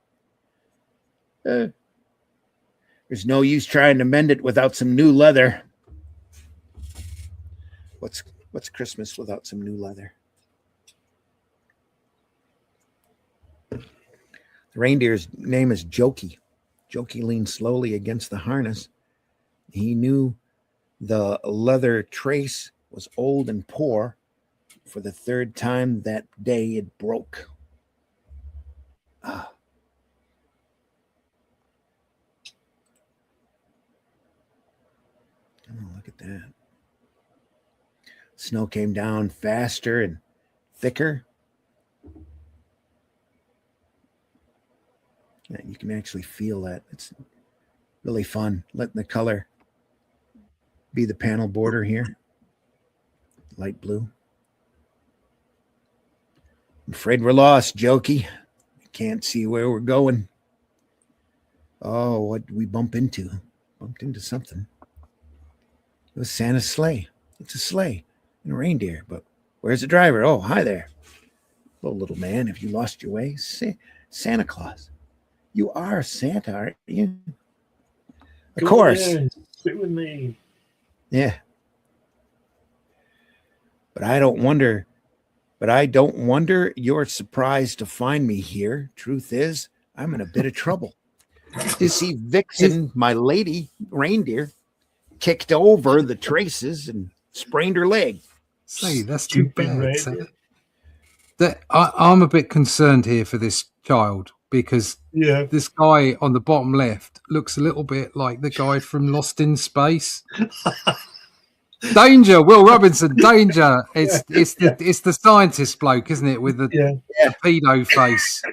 There's no use trying to mend it without some new leather. What's Christmas without some new leather? The reindeer's name is Jokey. Jokey leaned slowly against the harness. He knew the leather trace was old and poor. For the third time that day, it broke. Ah. Oh, look at that. Snow came down faster and thicker. Yeah, you can actually feel that. It's really fun, letting the color be the panel border here. Light blue. I'm afraid we're lost, Jokey. I can't see where we're going. Oh, what did we bump into? Bumped into something. It was Santa's sleigh. It's a sleigh and a reindeer, but where's the driver? Oh, hi there. Hello, little man. Have you lost your way? Santa Claus. You are Santa, aren't you? Of course. Sit with me. Yeah. But I don't wonder you're surprised to find me here. Truth is, I'm in a bit of trouble. You see, Vixen, my lady reindeer, kicked over the traces and sprained her leg. Say, that's too bad. I'm a bit concerned here for this child because this guy on the bottom left looks a little bit like the guy from Lost in Space. Danger, Will Robinson, danger. It's the scientist bloke, isn't it, with the pedo face.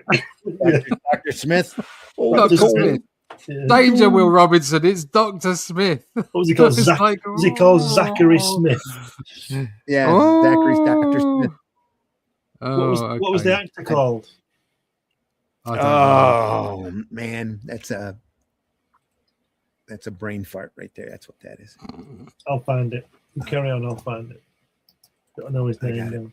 Dr. Smith. Dr. Smith. Danger, Will Robinson. It's Dr. Smith. What was he called? It's like, was he called Zachary oh. Smith? Yeah, Oh. Zachary's Dr. Smith. Oh, What was the okay. actor called? I don't know. Oh man, that's a brain fart right there. That's what that is. I'll find it. You carry on, I'll find it. Don't know his I name got it. now.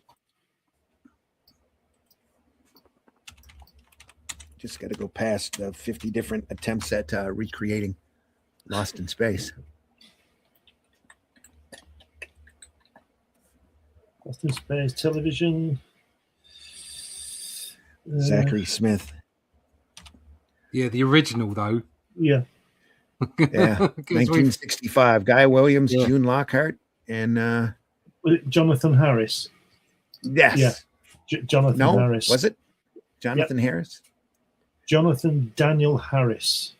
Just got to go past the 50 different attempts at recreating Lost in Space. Lost in Space Television. Zachary Smith. Yeah, the original, though. Yeah. Yeah, 'Cause we've- 1965. Guy Williams, Yeah. June Lockhart, and Was it Jonathan Harris? yes. Yeah. Jonathan No, Harris. was it Jonathan Harris? Jonathan Daniel Harris.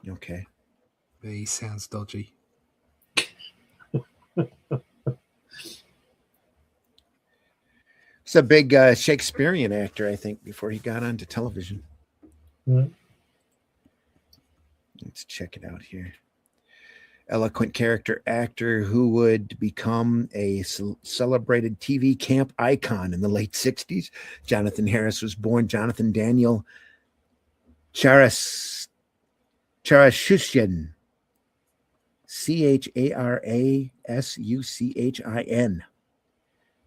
Okay. He sounds dodgy. He's a big Shakespearean actor, I think, before he got onto television. Right. Let's check it out here. Eloquent character actor who would become a celebrated TV camp icon in the late 60s. Jonathan Harris was born Jonathan Daniel Charashushian. Charasuchin.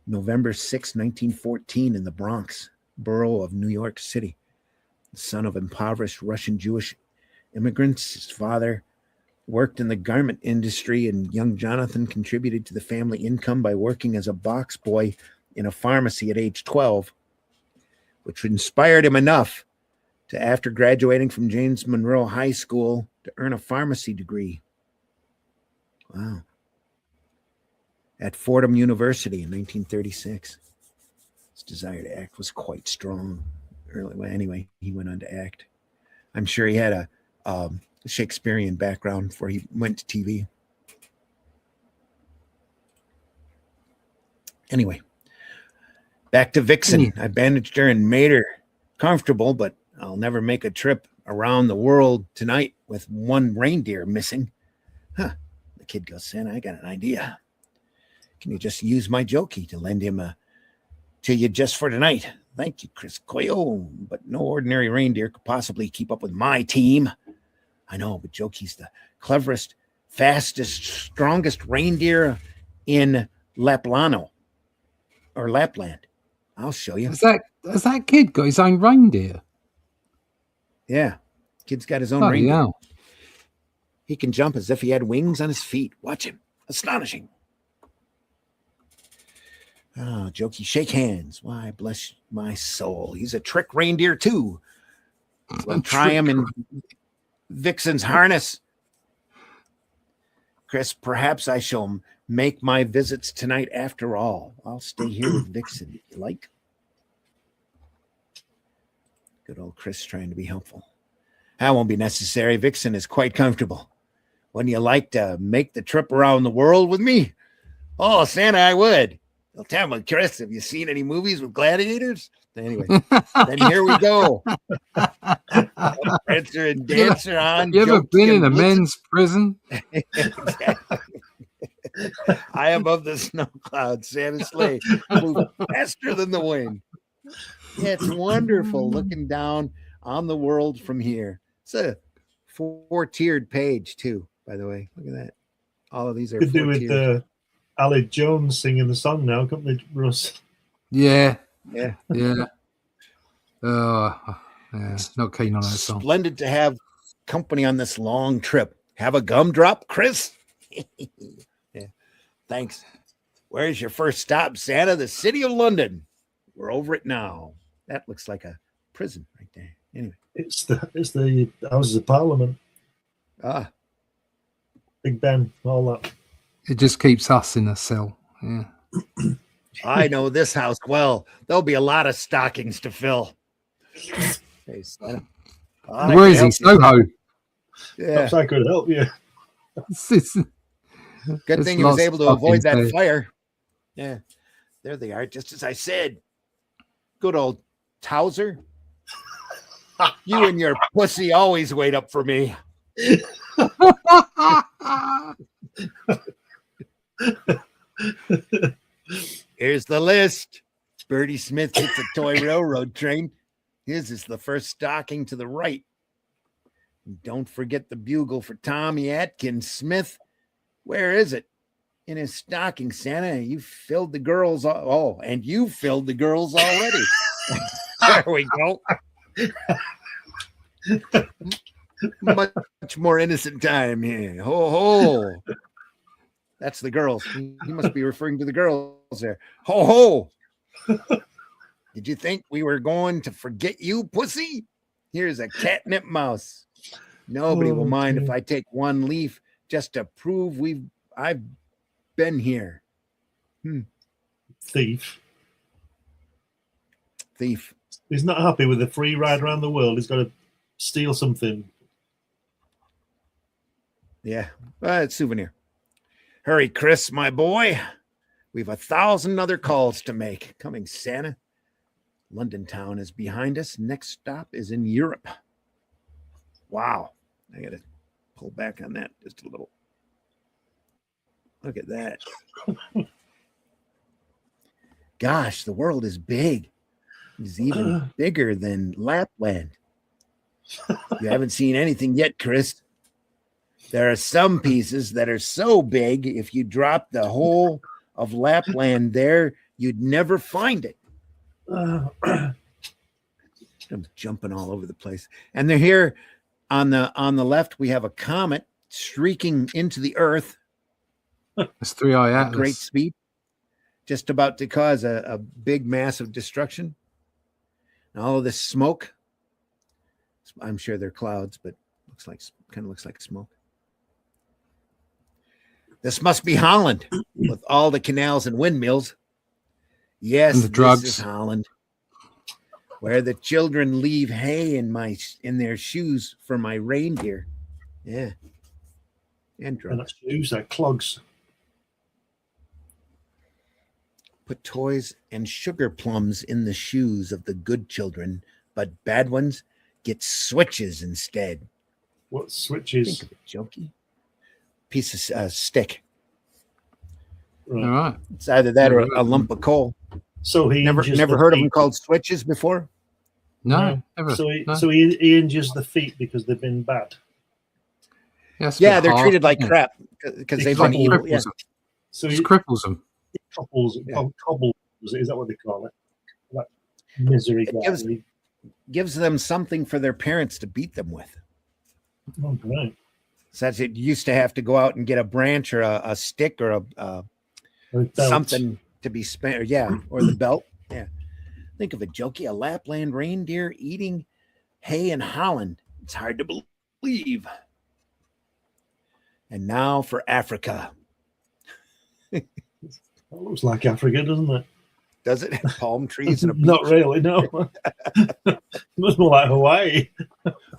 November 6, 1914, in the Bronx borough of New York City. The son of impoverished Russian Jewish immigrants, his father worked in the garment industry, and young Jonathan contributed to the family income by working as a box boy in a pharmacy at age 12, which inspired him enough to, after graduating from James Monroe High School, to earn a pharmacy degree. Wow. At Fordham University in 1936. His desire to act was quite strong. Well, anyway, he went on to act. I'm sure he had a Shakespearean background before he went to TV. Anyway, back to Vixen. I bandaged her and made her comfortable, but I'll never make a trip around the world tonight with one reindeer missing. Huh. The kid goes, Santa, I got an idea. Can you just use my jokey to lend him to you just for tonight? Thank you, Chris Coyle. But no ordinary reindeer could possibly keep up with my team. I know, but Jokey's the cleverest, fastest, strongest reindeer in Lapland. I'll show you. Has that kid got his own reindeer? Yeah. Kid's got his own Bloody reindeer. hell. He can jump as if he had wings on his feet. Watch him. Astonishing. Oh, Jokey, shake hands. Why, bless my soul. He's a trick reindeer, too. We'll try him in Vixen's harness. Chris, perhaps I shall make my visits tonight after all. I'll stay here with Vixen, if you like. Good old Chris trying to be helpful. That won't be necessary. Vixen is quite comfortable. Wouldn't you like to make the trip around the world with me? Oh, Santa, I would. Well, tell me, Chris, have you seen any movies with gladiators? Anyway, then here we go. Prancer and Dancer on. You ever Jokey been in and a Blitzen. men's prison? Exactly. High above the snow clouds, Santa's sleigh moved faster than the wind. Yeah, it's wonderful looking down on the world from here. It's a 4-tiered page, too, by the way. Look at that. All of these are Could do with 4-tiered. Ali Jones singing the song now, couldn't they, Russ? Yeah, Yeah. yeah. Yeah, not keen on that song. Splendid to have company on this long trip. Have a gumdrop, Chris? Yeah. Thanks. Where's your first stop, Santa? The city of London. We're over it now. That looks like a prison right there. Anyway. It's the Houses of Parliament, Ah, Big Ben, all that. It just keeps us in a cell. Yeah. I know this house well. There'll be a lot of stockings to fill. Hey, Santa. I Where can is he? help you. Soho. Yeah. Perhaps I could help you. Good There's thing he was lots able to of avoid that stockings fire. Yeah. There they are, just as I said. Good old Towser. You and your pussy always wait up for me. Here's the list. Bertie Smith hits a toy railroad train. His is the first stocking to the right. And don't forget the bugle for Tommy Atkins Smith. Where is it? In his stocking, Santa. You filled the girls. And you filled the girls already. There we go. Much more innocent time here. Ho ho. That's the girls. He must be referring to the girls there. Ho ho. Did you think we were going to forget you, pussy? Here's a catnip mouse. Nobody will mind if I take one leaf just to prove I've been here. Thief. He's not happy with the free ride around the world. He's got to steal something. Yeah, it's souvenir. Hurry, Chris, my boy. We've 1,000 other calls to make. Coming, Santa. London town is behind us. Next stop is in Europe. Wow. I got to pull back on that just a little. Look at that. Gosh, the world is big. It's even bigger than Lapland. You haven't seen anything yet, Chris. There are some pieces that are so big, if you drop the whole of Lapland there, you'd never find it. I'm jumping all over the place. And they're here on the left. We have a comet streaking into the Earth. It's 3i Atlas. At great speed, just about to cause a big, massive destruction. And all of this smoke. I'm sure they're clouds, but kind of looks like smoke. This must be Holland with all the canals and windmills. Yes, and the drugs. This is Holland, where the children leave hay in their shoes for my reindeer. Yeah, and drugs. And not shoes, they're clogs. Put toys and sugar plums in the shoes of the good children, but bad ones get switches instead. What switches? Think of it, jokey. Piece of stick. Right. All right. It's either that or a lump of coal. So he never heard of them called switches before. No, never. So he injures the feet because they've been bad. Yeah, they're treated like crap because they've been evil. Yeah. So he cripples them. Cobbles. Is that what they call it? That misery. Gives them something for their parents to beat them with. Oh, right. So that's it. You used to have to go out and get a branch or a stick or a something to be spent. Yeah, or the belt. Yeah. Think of it, jokey. A Lapland reindeer eating hay in Holland. It's hard to believe. And now for Africa. That looks like Africa, doesn't it? Does it? Palm trees and a beach? Not really, no. It must be like Hawaii.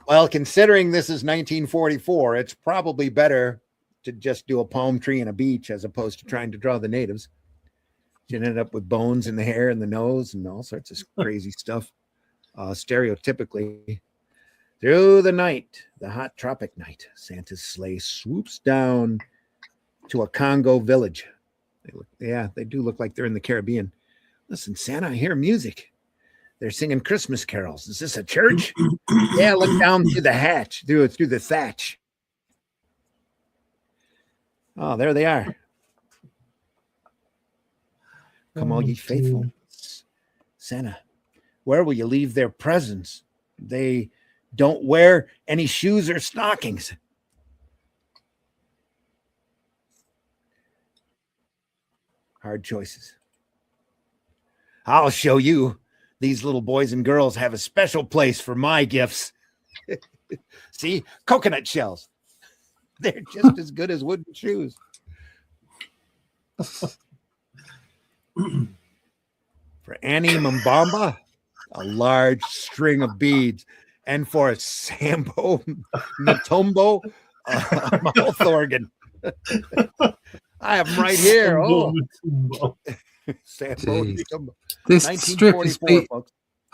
Well, considering this is 1944, it's probably better to just do a palm tree and a beach as opposed to trying to draw the natives. You end up with bones in the hair and the nose and all sorts of crazy stuff. Stereotypically, through the night, the hot tropic night, Santa's sleigh swoops down to a Congo village. They do look like they're in the Caribbean. Listen, Santa, I hear music. They're singing Christmas carols. Is this a church? Yeah, look down through the hatch, through the thatch. Oh, there they are. Come all ye faithful. Santa, where will you leave their presents? They don't wear any shoes or stockings. Hard choices. I'll show you. These little boys and girls have a special place for my gifts. See, coconut shells. They're just as good as wooden shoes. For Annie Mbamba, a large string of beads. And for Sambo Matombo, a mouth organ. I have them right here. Oh, Sambo Matombo. This strip is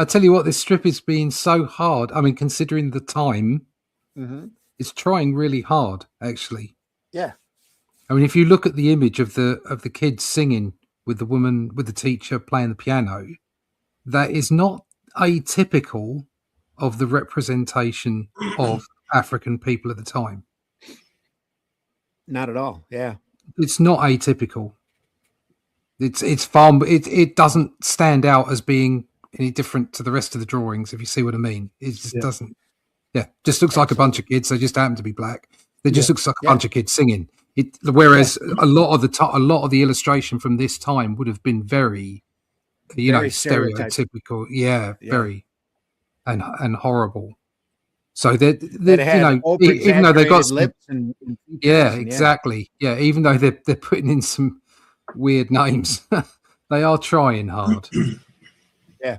I tell you what, this strip is being so hard. I mean, considering the time, It's trying really hard, actually. Yeah. I mean, if you look at the image of the kids singing with the woman, with the teacher playing the piano, that is not atypical of the representation of African people at the time. Not at all. Yeah. It's not atypical. It's far. It doesn't stand out as being any different to the rest of the drawings. If you see what I mean, it just doesn't. Yeah, just looks like a bunch of kids. They just happen to be black. They just looks like a bunch of kids singing. Whereas a lot of the illustration from this time would have been very stereotypical. Yeah, very and horrible. So they even though they got some, lips and exactly. Yeah, even though they're putting in some weird names, they are trying hard. Yeah,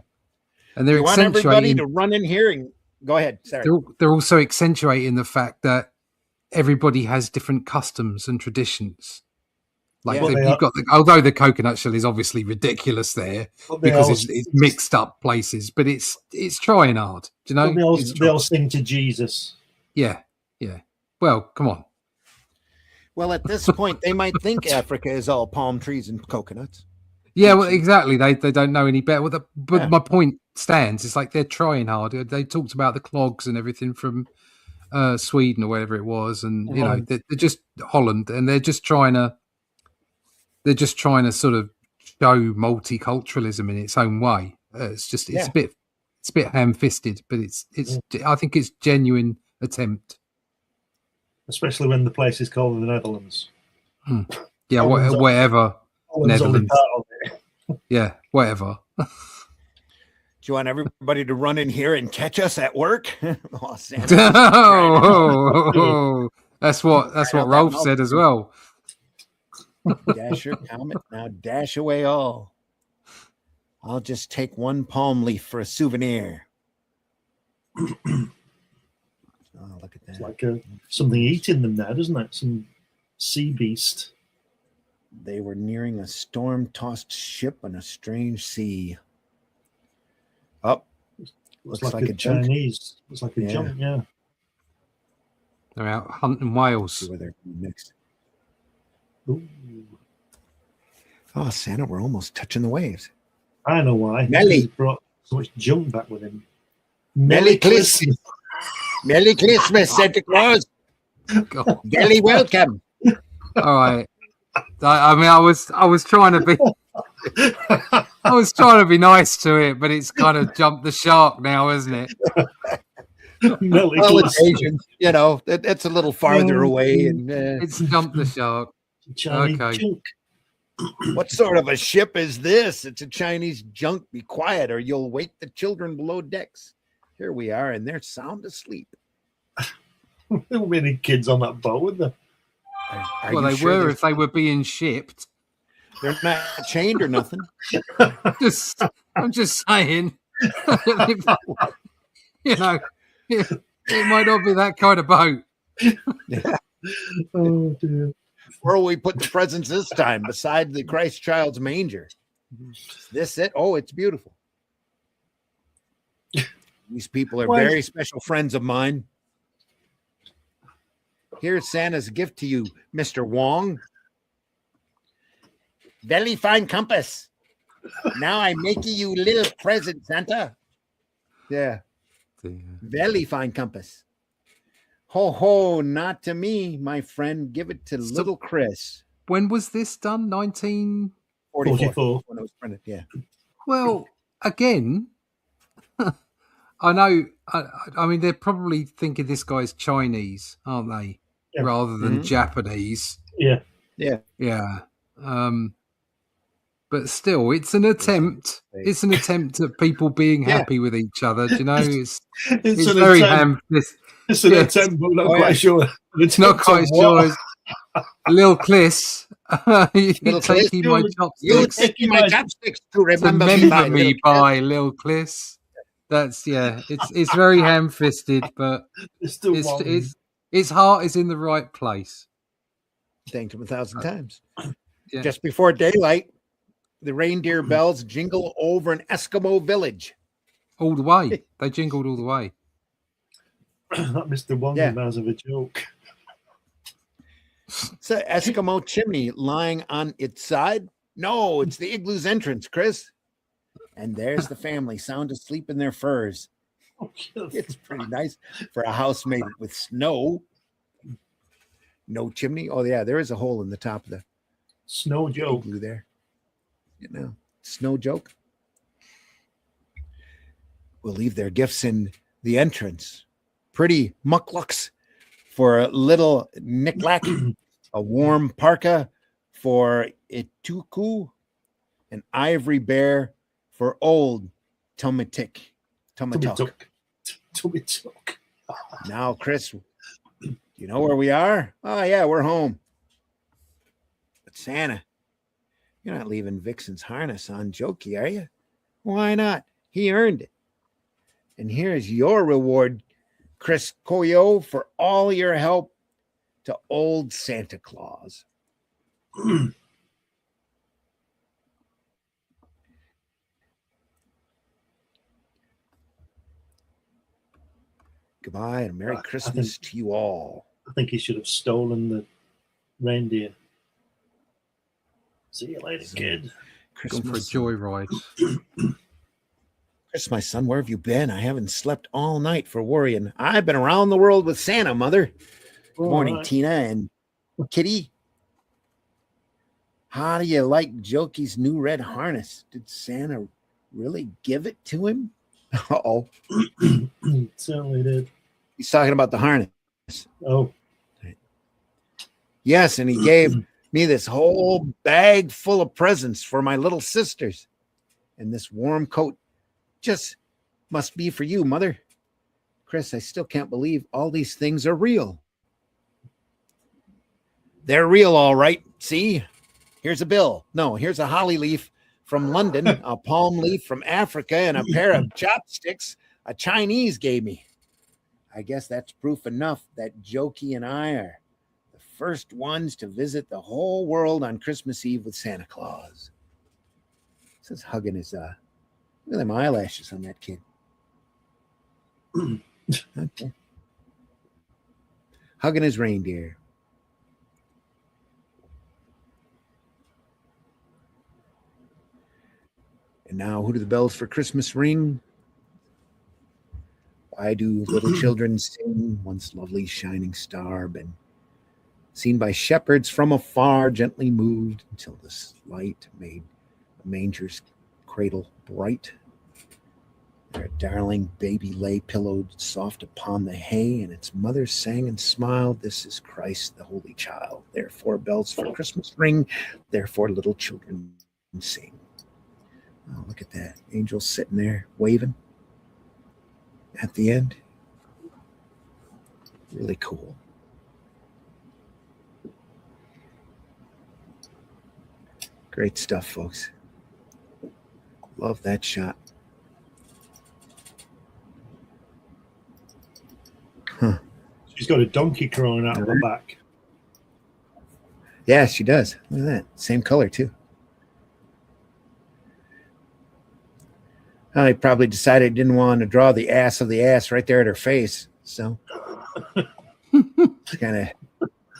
and they're want everybody to run in here and go ahead. Sorry. They're also accentuating the fact that everybody has different customs and traditions. Like although the coconut shell is obviously ridiculous there because it's mixed up places, but it's trying hard. Do you know? They all sing to Jesus. Yeah. Well, come on. Well, at this point, they might think Africa is all palm trees and coconuts. Yeah, well, exactly. They don't know any better. But my point stands. It's like they're trying hard. They talked about the clogs and everything from Sweden or wherever it was, and you know they're just Holland, and they're just trying to sort of show multiculturalism in its own way. It's a bit ham-fisted, but it's I think it's genuine attempt. Especially when the place is called the Netherlands. Yeah, whatever. Netherlands. Yeah, whatever. Do you want everybody to run in here and catch us at work? That's what Rolf said as well. Dash your comet, now dash away all. I'll just take one palm leaf for a souvenir. Oh, look at that. It's like something eating them there, doesn't it? Some sea beast. They were nearing a storm-tossed ship on a strange sea. Oh, looks like a Chinese. Looks like a junk, yeah. They're out hunting whales. See where they're mixed. Ooh. Oh, Santa, we're almost touching the waves. I know why. Melly He brought so much junk back with him. Merry Christmas. Merry Christmas, Santa Claus. Gally welcome. All right. I mean, I was trying to be nice to it, but it's kind of jumped the shark now, isn't it? Well, it's Asian, you know, it's a little farther away, and it's jumped the shark. Chinese junk. What sort of a ship is this? It's a Chinese junk. Be quiet, or you'll wake the children below decks. Here we are, and they're sound asleep. There were many kids on that boat, weren't there? Well, they were if they were being shipped. They're not chained or nothing. I'm just saying. You know, it might not be that kind of boat. Yeah. Oh dear. Where will we put the presents this time? Beside the Christ child's manger. Is this it? Oh, it's beautiful. These people are very special friends of mine. Here's Santa's gift to you, Mr. Wong. Very fine compass. Now I'm making you a little present, Santa. Yeah. Very fine compass. Ho, ho, not to me, my friend. Give it to little Chris. When was this done? 1944. When it was printed, yeah. Well, again, I know, I mean, they're probably thinking this guy's Chinese, aren't they? Yeah. Rather than Japanese. Yeah. Yeah. Yeah. But still, it's an attempt. It's an attempt at people being happy with each other. Do you know? It's very ham-fisted. It's an attempt, but not quite sure. It's not quite sure. Lil Kliss, you taking my chopsticks. You taking my chopsticks to remember me by Lil Kliss. That's it's very ham-fisted, but its heart is in the right place. Thanked him 1,000 times. Yeah. Just before daylight, the reindeer bells jingle over an Eskimo village. All the way. They jingled all the way. That Mr. Wonderman Yeah. has of a joke. It's an Eskimo chimney lying on its side. No, it's the igloo's entrance, Chris. And there's the family sound asleep in their furs. It's pretty nice for a house made with snow. No chimney. Oh, yeah, there is a hole in the top of the Snow joke. igloo there. You know, snow joke. We'll leave their gifts in the entrance. Pretty mucklucks for a little Niklack, a warm parka for Ituku, an ivory bear for old Tomatik. Tomatok. Tomatok. Now, Chris, you know where we are? Oh, yeah, we're home. But Santa, you're not leaving Vixen's harness on Jokey, are you? Why not? He earned it. And here's your reward, Chris Koyo, for all your help to old Santa Claus. Goodbye and Merry Christmas to you all. I think he should have stolen the reindeer. See you later, kid. Gone for a Christmas, joyride. Chris, my son, where have you been? I haven't slept all night for worrying. I've been around the world with Santa, Mother. Good morning, right. Tina and Kitty. How do you like Jokey's new red harness? Did Santa really give it to him? Uh-oh. Certainly did. He's talking about the harness. Oh, Yes, and he gave me this whole bag full of presents for my little sisters. And this warm coat just must be for you, Mother. Chris, I still can't believe all these things are real. They're real, all right. See? Here's a bill. No, here's a holly leaf from London, a palm leaf from Africa, and a pair of chopsticks a Chinese gave me. I guess that's proof enough that Jokey and I are the first ones to visit the whole world on Christmas Eve with Santa Claus. Says hugging his look at them eyelashes on that kid. Okay. Hugging his reindeer. And now, who do the bells for Christmas ring? Why do little children sing? Once lovely shining star, been seen by shepherds from afar, gently moved until this light made a manger's cradle bright. Their darling baby lay pillowed soft upon the hay, and its mother sang and smiled, "This is Christ, the Holy Child. Therefore bells for Christmas ring, therefore little children sing." Oh, look at that. Angel sitting there waving at the end. Really cool. Great stuff, folks. Love that shot. Huh. she's got a donkey crawling out of her back. Yeah, she does. Look at that. Same color, too. I probably decided didn't want to draw the ass of the ass right there at her face. So kind of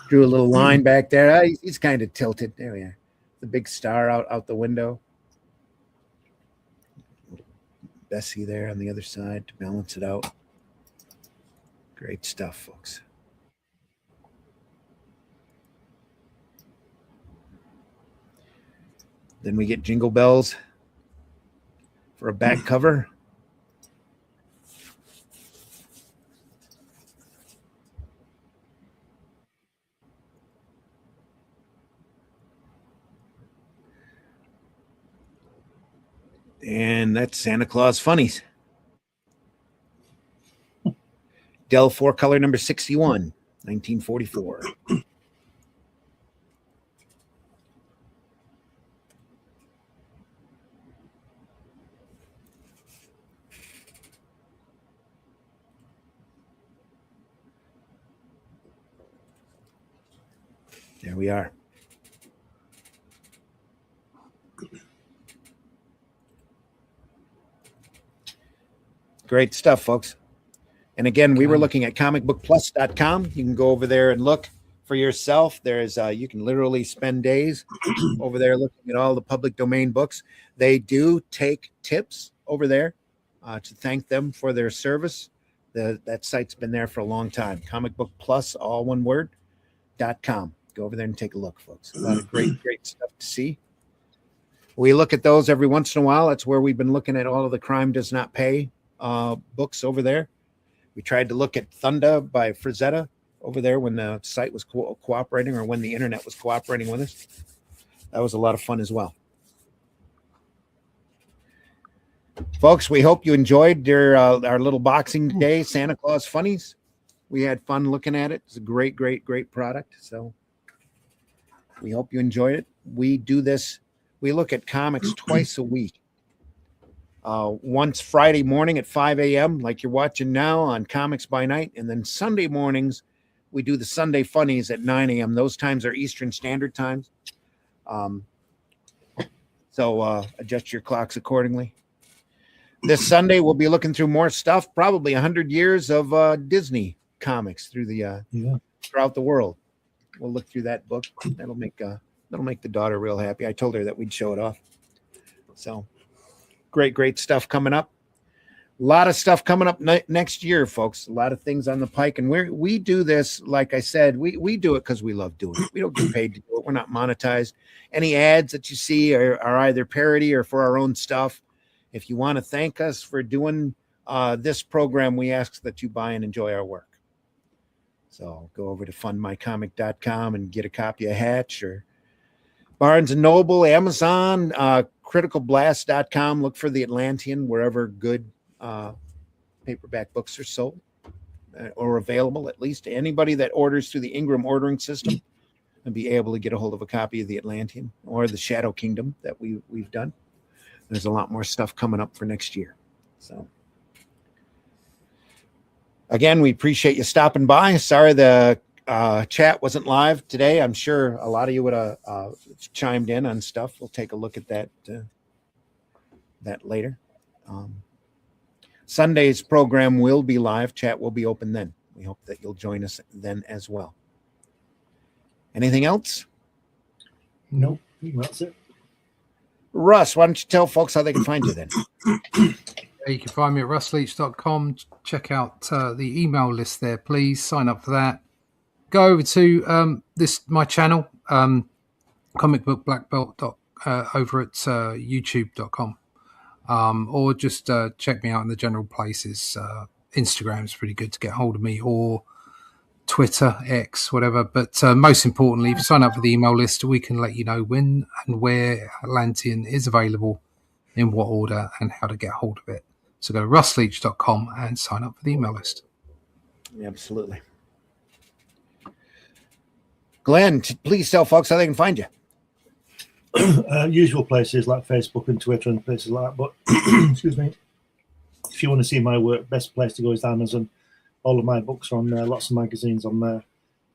drew a little line back there. He's kind of tilted. There we are. The big star out the window. Bessie there on the other side to balance it out. Great stuff, folks. Then we get Jingle Bells for a back cover. And that's Santa Claus Funnies. Dell 4 color number 61, 1944. There we are. Great stuff, folks. And again, we were looking at comicbookplus.com. You can go over there and look for yourself. There's you can literally spend days over there looking at all the public domain books. They do take tips over there to thank them for their service. That site's been there for a long time. Comic Book Plus, all one word, .com. Go over there and take a look, folks. A lot of great stuff to see. We look at those every once in a while. That's where we've been looking at all of the Crime Does Not Pay books over there. We tried to look at Thunda by Frazetta over there when the site was cooperating, or when the internet was cooperating with us. That was a lot of fun as well. Folks, we hope you enjoyed our little Boxing Day Santa Claus funnies. We had fun looking at it. It's a great product. So we hope you enjoyed it. We do this. We look at comics twice a week. Once Friday morning at 5 a.m., like you're watching now on Comics by Night. And then Sunday mornings, we do the Sunday funnies at 9 a.m. Those times are Eastern Standard Times. So adjust your clocks accordingly. This Sunday, we'll be looking through more stuff, probably 100 years of Disney comics throughout the world. We'll look through that book. That'll make the daughter real happy. I told her that we'd show it off. So great stuff coming up. A lot of stuff coming up next year, folks. A lot of things on the pike. And we do this, like I said, we do it because we love doing it. We don't get paid to do it. We're not monetized. Any ads that you see are either parody or for our own stuff. If you want to thank us for doing this program, we ask that you buy and enjoy our work. So go over to fundmycomic.com and get a copy of Hatch, or Barnes & Noble, Amazon, criticalblast.com. Look for The Atlantean wherever good paperback books are sold or available. At least anybody that orders through the Ingram ordering system and be able to get a hold of a copy of The Atlantean or the Shadow Kingdom that we've done. There's a lot more stuff coming up for next year. So again, we appreciate you stopping by. Sorry the chat wasn't live today. I'm sure a lot of you would have chimed in on stuff. We'll take a look at that later. Sunday's program will be live. Chat will be open then. We hope that you'll join us then as well. Anything else? Nope, that's it. Russ, why don't you tell folks how they can find you then? You can find me at russleach.com. Check out the email list there, please. Sign up for that. Go over to my channel, Comic Book Black Belt over at youtube.com. Or just check me out in the general places. Instagram is pretty good to get hold of me, or Twitter, X, whatever. But most importantly, if you sign up for the email list, we can let you know when and where Atlantean is available, in what order, and how to get hold of it. So go to russleach.com and sign up for the email list. Absolutely. Glenn, please tell folks how they can find you. Usual places like Facebook and Twitter and places like that. But excuse me, if you want to see my work, best place to go is Amazon. All of my books are on there, lots of magazines on there.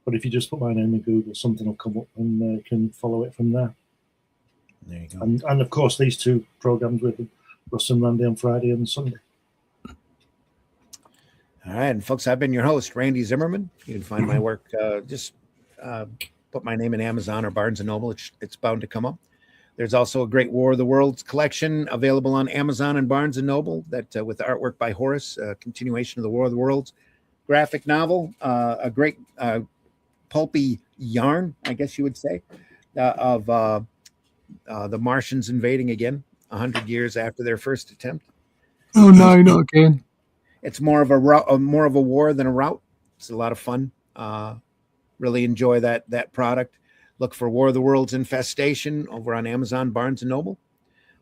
But if you just put my name in Google, something will come up, and you can follow it from there. There you go. And of course, these two programs with Russ and Randy on Friday and Sunday. All right, and folks, I've been your host, Randy Zimmerman. You can find my work. Just put my name in Amazon or Barnes & Noble. It's bound to come up. There's also a great War of the Worlds collection available on Amazon and Barnes & Noble that with artwork by Horace, a continuation of the War of the Worlds graphic novel, a great pulpy yarn, I guess you would say, of the Martians invading again 100 years after their first attempt. Oh no, not again. It's more of a war than a rout. It's a lot of fun. Really enjoy that product. Look for War of the Worlds Infestation over on Amazon, Barnes & Noble.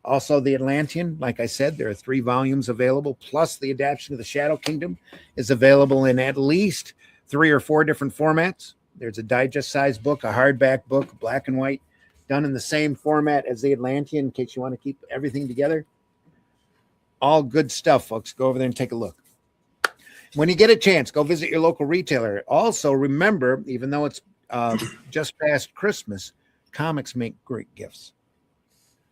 Also, The Atlantean, like I said, there are 3 volumes available, plus the adaptation of the Shadow Kingdom is available in at least 3 or 4 different formats. There's a digest-sized book, a hardback book, black and white, done in the same format as The Atlantean in case you want to keep everything together. All good stuff, folks. Go over there and take a look. When you get a chance, go visit your local retailer. Also, remember, even though it's just past Christmas, comics make great gifts.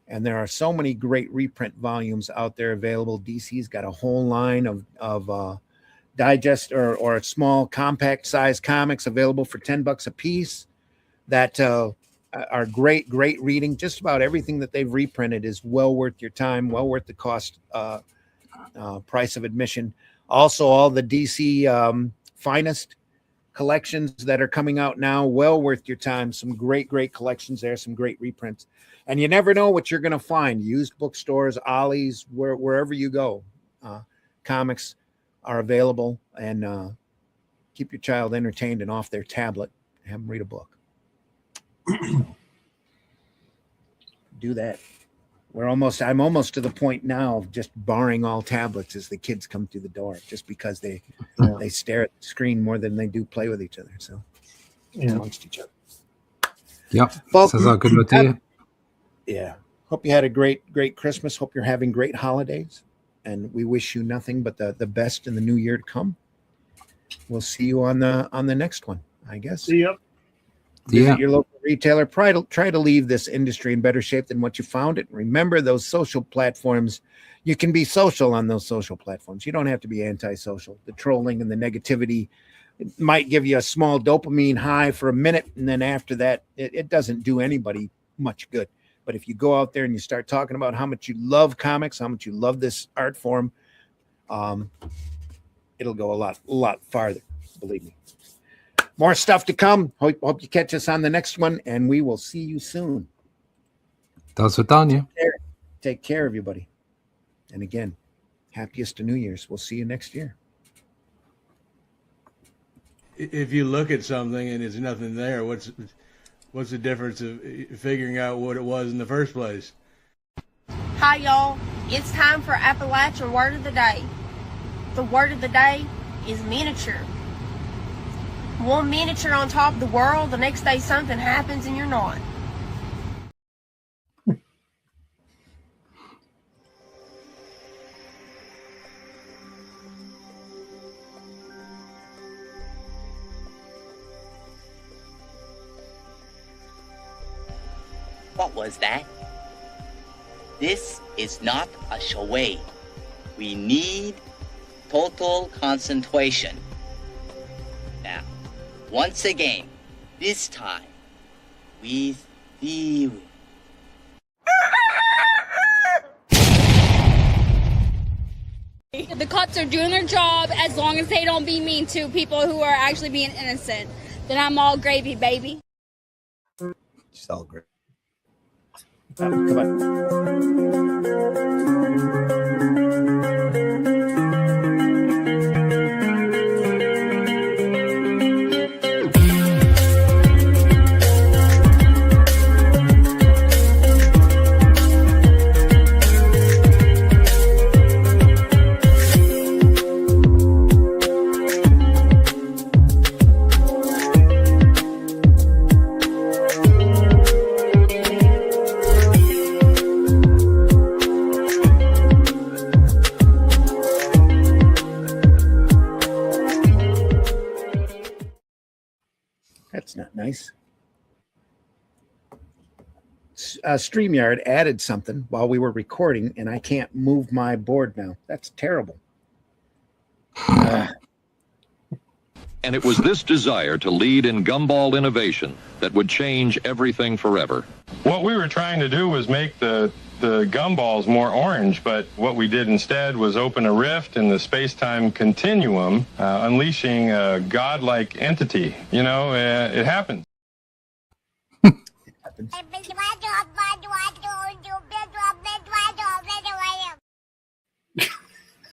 And there are so many great reprint volumes out there available. DC's got a whole line of digest or small compact size comics available for $10 a piece that are great reading. Just about everything that they've reprinted is well worth your time, well worth the cost price of admission. Also, all the DC finest collections that are coming out now, well worth your time. Some great collections there, some great reprints. And you never know what you're going to find. Used bookstores, Ollie's, wherever you go, comics are available. And keep your child entertained and off their tablet. Have them read a book. Do that. I'm almost to the point now of just barring all tablets as the kids come through the door, just because they stare at the screen more than they do play with each other. So amongst each other. Yep. Well, Sounds like a good idea. Yeah. Hope you had a great Christmas. Hope you're having great holidays. And we wish you nothing but the best in the new year to come. We'll see you on the next one, I guess. See ya. Visit your local retailer. Try to leave this industry in better shape than what you found it. Remember those social platforms. You can be social on those social platforms. You don't have to be antisocial. The trolling and the negativity might give you a small dopamine high for a minute, and then after that, it doesn't do anybody much good. But if you go out there and you start talking about how much you love comics, how much you love this art form, it'll go a lot farther. Believe me. More stuff to come. Hope you catch us on the next one, and we will see you soon. Das wird dann, ja. Take care, everybody. And again, happiest of New Year's. We'll see you next year. If you look at something and there's nothing there, what's the difference of figuring out what it was in the first place? Hi, y'all. It's time for Appalachian Word of the Day. The word of the day is miniature. One miniature on top of the world, the next day something happens and you're not. What was that? This is not a charade. We need total concentration. Now, once again, this time, with theory. The cops are doing their job as long as they don't be mean to people who are actually being innocent. Then I'm all gravy, baby. It's all great. Come on. That's not nice. StreamYard added something while we were recording, and I can't move my board now. That's terrible. And it was this desire to lead in gumball innovation that would change everything forever. What we were trying to do was make the gumballs more orange, but what we did instead was open a rift in the space-time continuum, unleashing a godlike entity. You know, it happens. It happens.